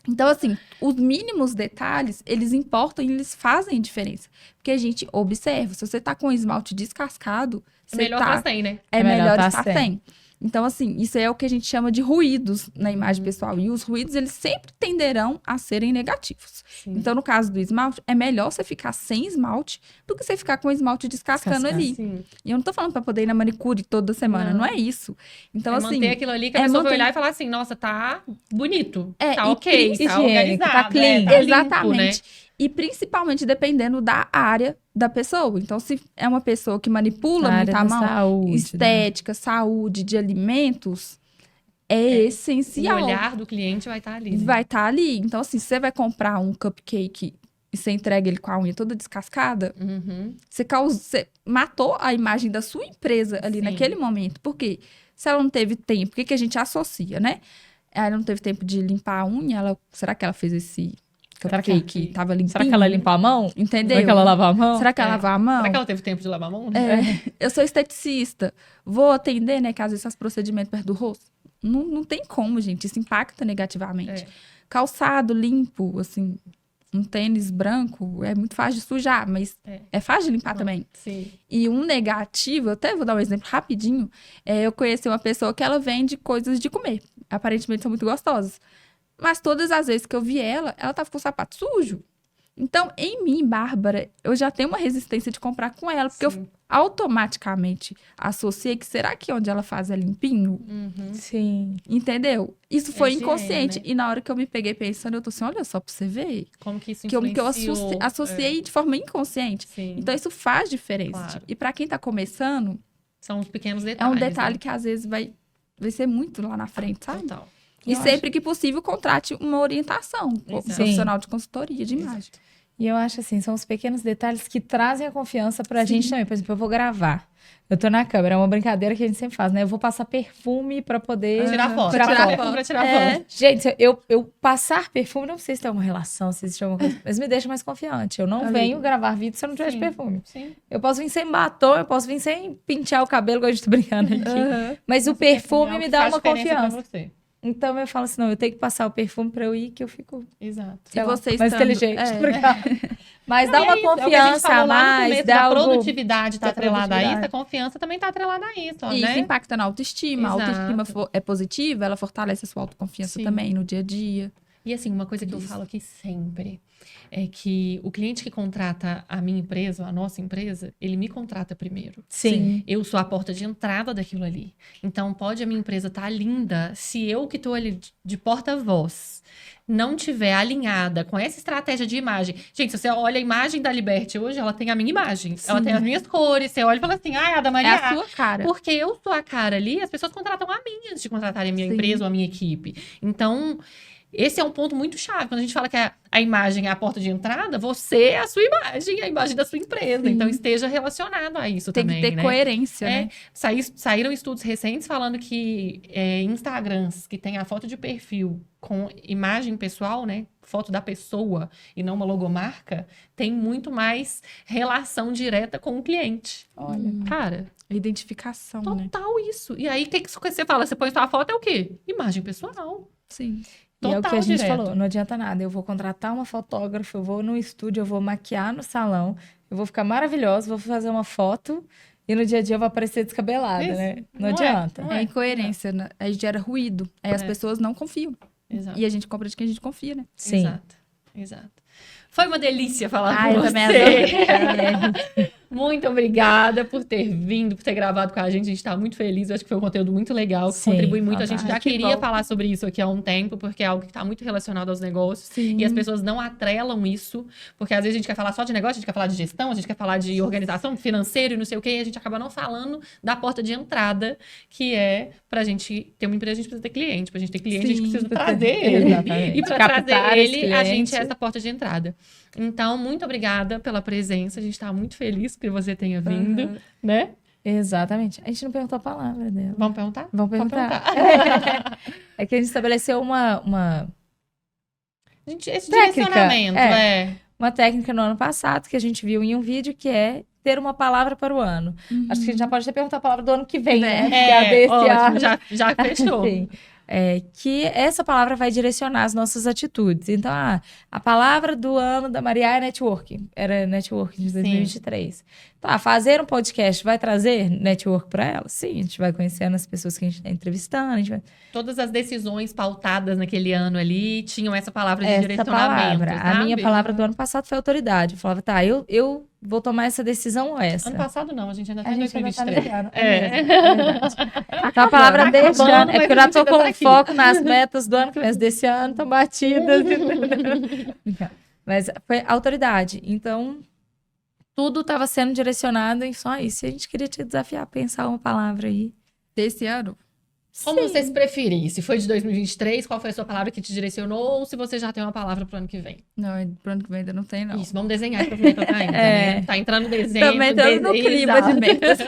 Então, assim, os mínimos detalhes, eles importam e eles fazem diferença. Porque a gente observa. Se você tá com o esmalte descascado, É melhor tá sem, né? é É melhor melhor tá estar sem. sem. Então, assim, isso é o que a gente chama de ruídos na imagem pessoal. E os ruídos, eles sempre tenderão a serem negativos. Sim. Então, no caso do esmalte, é melhor você ficar sem esmalte do que você ficar com o esmalte descascando ali. Sim. E eu não tô falando pra poder ir na manicure toda semana, não é isso. Então, É assim... manter aquilo ali que a é pessoa vai manter- olhar e falar assim, nossa, tá bonito, É, tá e ok, tá higiênico, organizado, tá clean. tá limpo, Exatamente. né? E principalmente dependendo da área da pessoa. Então, se é uma pessoa que manipula Na muito área a da mão, saúde, né? estética, saúde, de alimentos, é O essencial. olhar do cliente vai estar ali. Né? Vai estar ali. Então, assim, se você vai comprar um cupcake e você entrega ele com a unha toda descascada, Uhum. você matou a imagem da sua empresa ali Sim. naquele momento. Porque se ela não teve tempo, o que a gente associa, né? Ela não teve tempo de limpar a unha, será que ela fez esse Será que- cupcake que tava limpinho? Será que ela limpou a mão? Entendeu? Será que ela lavou a mão? Será que ela lavou a mão? Será que ela teve tempo de lavar a mão? Né? Eu sou esteticista. Vou atender, né? Que às vezes faz procedimento perto do rosto. Não tem como, gente. Isso impacta negativamente. É. Calçado limpo, assim, um tênis branco, é muito fácil de sujar, mas é fácil de limpar também. Sim. E um negativo, eu até vou dar um exemplo rapidinho. Eu conheci uma pessoa que ela vende coisas de comer. Aparentemente são muito gostosas. Mas todas as vezes que eu vi ela tava com o sapato sujo. Então, em mim, Bárbara, eu já tenho uma resistência de comprar com ela, porque eu automaticamente associei que será que onde ela faz é limpinho? Uhum. Sim. Entendeu? Isso foi higiene, inconsciente. né? E na hora que eu me peguei pensando, eu tô assim, olha só pra você ver. Como que isso Que eu influenciou? associei de forma inconsciente. Sim. Então, isso faz diferença. Claro. E pra quem tá começando, São os pequenos é detalhes. um detalhe né? que às vezes vai ser muito lá na frente, sabe? Total. E Eu sempre que possível, contrate uma orientação com um Exato. profissional de consultoria de imagem. E eu acho assim, são os pequenos detalhes que trazem a confiança pra gente também. Por exemplo, eu vou gravar. Eu tô na câmera, é uma brincadeira que a gente sempre faz, né? Eu vou passar perfume pra poder Tirar foto. tirar Passar foto. perfume pra tirar É. foto. Gente, eu passar perfume, não sei se tem alguma relação, se existe alguma coisa, mas me deixa mais confiante. Eu não Ali. venho gravar vídeo se eu não tiver de Sim. perfume. Sim. Eu posso vir sem batom, eu posso vir sem pentear o cabelo, que a gente tá brincando aqui. Mas o perfume É o me que dá faz uma diferença pra confiança. você. Então eu falo assim, não, eu tenho que passar o perfume pra eu ir, que eu fico, Exato. sei E lá, você mais estando- inteligente. é. Obrigada. Mas dá Não, e uma é isso, é o que a gente confiança falou a lá no mais, começo, dá da algo... produtividade tá da atrelada a isso, produtividade. a confiança também tá atrelada a isso, E isso né? impacta na autoestima. A Exato. autoestima é positiva, ela fortalece a sua autoconfiança Sim. também no dia a dia. E assim, uma coisa que eu falo aqui sempre é que o cliente que contrata a minha empresa, a nossa empresa, ele me contrata primeiro. Sim. Eu sou a porta de entrada daquilo ali. Então, pode a minha empresa estar linda, se eu que estou ali de porta-voz não tiver alinhada com essa estratégia de imagem. Gente, se você olha a imagem da Liberty hoje, ela tem a minha imagem. Ela Sim. tem as minhas cores. Você olha e fala assim, a da É Maria. a sua cara. Porque eu sou a cara ali, as pessoas contratam a mim antes de contratarem a minha Sim. empresa ou a minha equipe. Então, esse é um ponto muito chave. Quando a gente fala que a imagem é a porta de entrada, você é a sua imagem, a imagem da sua empresa. Sim. Então, esteja relacionado a isso Tem também, que ter né? coerência, É, né? saíram estudos recentes falando que Instagrams que tem a foto de perfil com imagem pessoal, né? Foto da pessoa e não uma logomarca, tem muito mais relação direta com o cliente. Olha. Cara, Identificação, né? total isso. E aí, o que você fala? Você põe sua foto, é o quê? Imagem pessoal. Sim. E é o que Total a gente direto. falou, não adianta nada. Eu vou contratar uma fotógrafa, eu vou no estúdio, eu vou maquiar no salão, eu vou ficar maravilhosa, vou fazer uma foto e no dia a dia eu vou aparecer descabelada, Isso. né? Não Não é, adianta. não É incoerência, né? Aí gera ruído. Aí as pessoas não confiam. Exato. E a gente compra de quem a gente confia, né? Sim. Exato. Foi uma delícia falar Ah, com eu você. também adoro. Muito obrigada por ter vindo, por ter gravado com a gente. A gente tá muito feliz. Eu acho que foi um conteúdo muito legal, que Sim, contribui muito. A gente verdade. já Que queria bom. falar sobre isso aqui há um tempo, porque é algo que tá muito relacionado aos negócios. Sim. E as pessoas não atrelam isso, porque às vezes a gente quer falar só de negócio, a gente quer falar de gestão, a gente quer falar de organização financeira e não sei o quê, e a gente acaba não falando da porta de entrada, que é pra gente ter uma empresa, a gente precisa ter cliente. Pra gente ter cliente, a gente Sim. precisa trazer ele. Exatamente. E pra Captar trazer esse ele, a gente cliente. é essa porta de entrada. Então, muito obrigada pela presença. A gente tá muito feliz que você tenha vindo, Uhum. né? Exatamente. A gente não perguntou a palavra dela. Vamos perguntar? Vamos perguntar. É que a gente estabeleceu uma Gente, esse Técnica, direcionamento uma técnica no ano passado que a gente viu em um vídeo que é ter uma palavra para o ano. Acho que a gente já pode até perguntar a palavra do ano que vem, né? Porque a desse ano. ótimo, já fechou. Sim. Que essa palavra vai direcionar as nossas atitudes. Então, a palavra do ano da Maria é networking. Era networking de 2023. Então, fazer um podcast vai trazer network para ela? Sim, a gente vai conhecendo as pessoas que a gente está entrevistando. A gente vai... Todas as decisões pautadas naquele ano ali tinham essa palavra de Essa direcionamento, palavra. sabe? A minha palavra do ano passado foi autoridade. Eu falava, tá, eu vou tomar essa decisão ou essa. Ano passado não, a gente ainda tá A em gente ainda tá 2023. nesse ano. É. Mesmo, é verdade. Então, a palavra Tá deste acabando, ano, é mas porque eu a já gente tô ainda com tá aqui. foco nas metas do ano que vem. As desse ano estão batidas. Mas foi autoridade. Então, tudo estava sendo direcionado em só isso. E a gente queria te desafiar a pensar uma palavra aí. Desse ano? Como você se preferir? Se foi de 2023, qual foi a sua palavra que te direcionou? Ou se você já tem uma palavra pro ano que vem? Não, pro ano que vem ainda não tem, não. Isso, vamos desenhar e aproveitar que tá indo, né? Tá entrando no desenho. Também estamos no clima de exato. metas.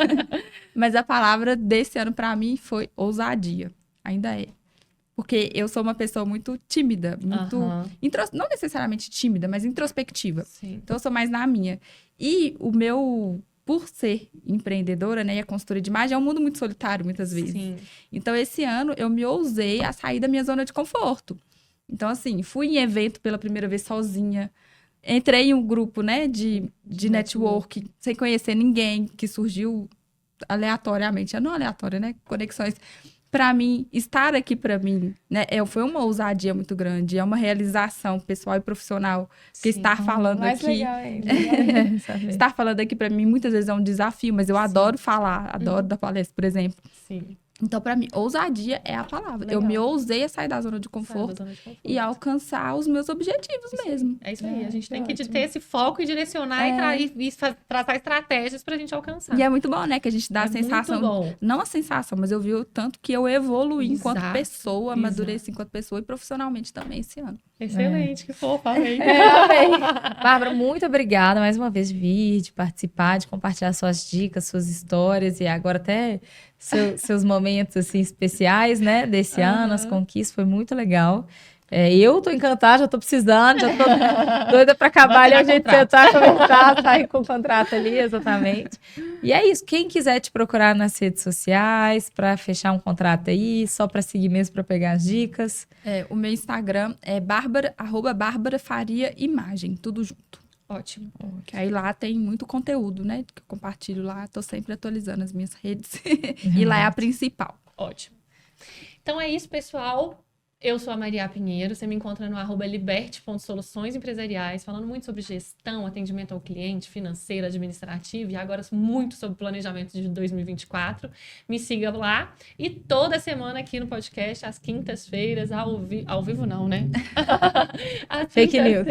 Mas a palavra desse ano pra mim foi ousadia. Ainda é. Porque eu sou uma pessoa muito tímida, muito Aham, não necessariamente tímida, mas introspectiva. sim. Então eu sou mais na minha. E o meu, por ser empreendedora, né, e a consultoria de imagem é um mundo muito solitário muitas vezes. Sim. Então esse ano eu me ousei a sair da minha zona de conforto. Então assim, fui em evento pela primeira vez sozinha. Entrei em um grupo, né, de network, sem conhecer ninguém, que surgiu aleatoriamente. Não aleatória, né? Conexões. Para mim, estar aqui para mim, né, foi uma ousadia muito grande, é uma realização pessoal e profissional. Porque Sim. estar falando Mais aqui, legal ainda. Saber. estar falando aqui para mim muitas vezes é um desafio, mas eu adoro falar, adoro dar palestra, por exemplo. Sim. Então, para mim, ousadia é a palavra. Legal. Eu me ousei a sair da zona de conforto e alcançar os meus objetivos mesmo. É isso aí. A gente tem que ótimo. ter esse foco e direcionar e traçar estratégias pra gente alcançar. E é muito bom, né? Que a gente dá a É sensação. muito bom. Não a sensação, mas eu vi o tanto que eu evoluí enquanto Exato, pessoa, amadureci enquanto pessoa e profissionalmente também esse ano. Excelente, que fofa, amei. Amei. Bárbara, muito obrigada mais uma vez de vir, de participar, de compartilhar suas dicas, suas histórias e agora até seus momentos assim, especiais, né, desse ano, as conquistas, foi muito legal. Eu tô encantada, já tô precisando, já tô doida pra acabar ali, a gente sentar, conversar, sair com o contrato ali, exatamente. E é isso, quem quiser te procurar nas redes sociais pra fechar um contrato aí, só pra seguir mesmo, pra pegar as dicas. O meu Instagram é @Bárbara Faria Imagem, tudo junto. Ótimo. Que aí lá tem muito conteúdo, né? Que eu compartilho lá, tô sempre atualizando as minhas redes. E lá é a principal. Ótimo. Então é isso, pessoal. Eu sou a Maria Pinheiro, você me encontra no @liberte.soluções empresariais, falando muito sobre gestão, atendimento ao cliente, financeiro, administrativo e agora muito sobre planejamento de 2024. Me siga lá e toda semana aqui no podcast, às quintas-feiras, ao vivo não, né? Fake news.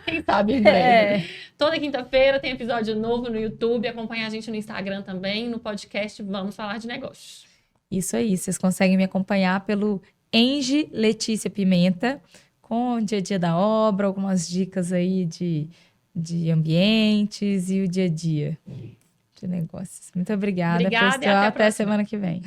Quem sabe em breve. Toda quinta-feira tem episódio novo no YouTube, acompanha a gente no Instagram também, no podcast Vamos Falar de Negócios. Isso aí, vocês conseguem me acompanhar pelo Engie Letícia Pimenta, com o dia a dia da obra, algumas dicas aí de ambientes e o dia a dia de negócios. Muito obrigada, Obrigada e pessoal. até a Até próxima. semana que vem.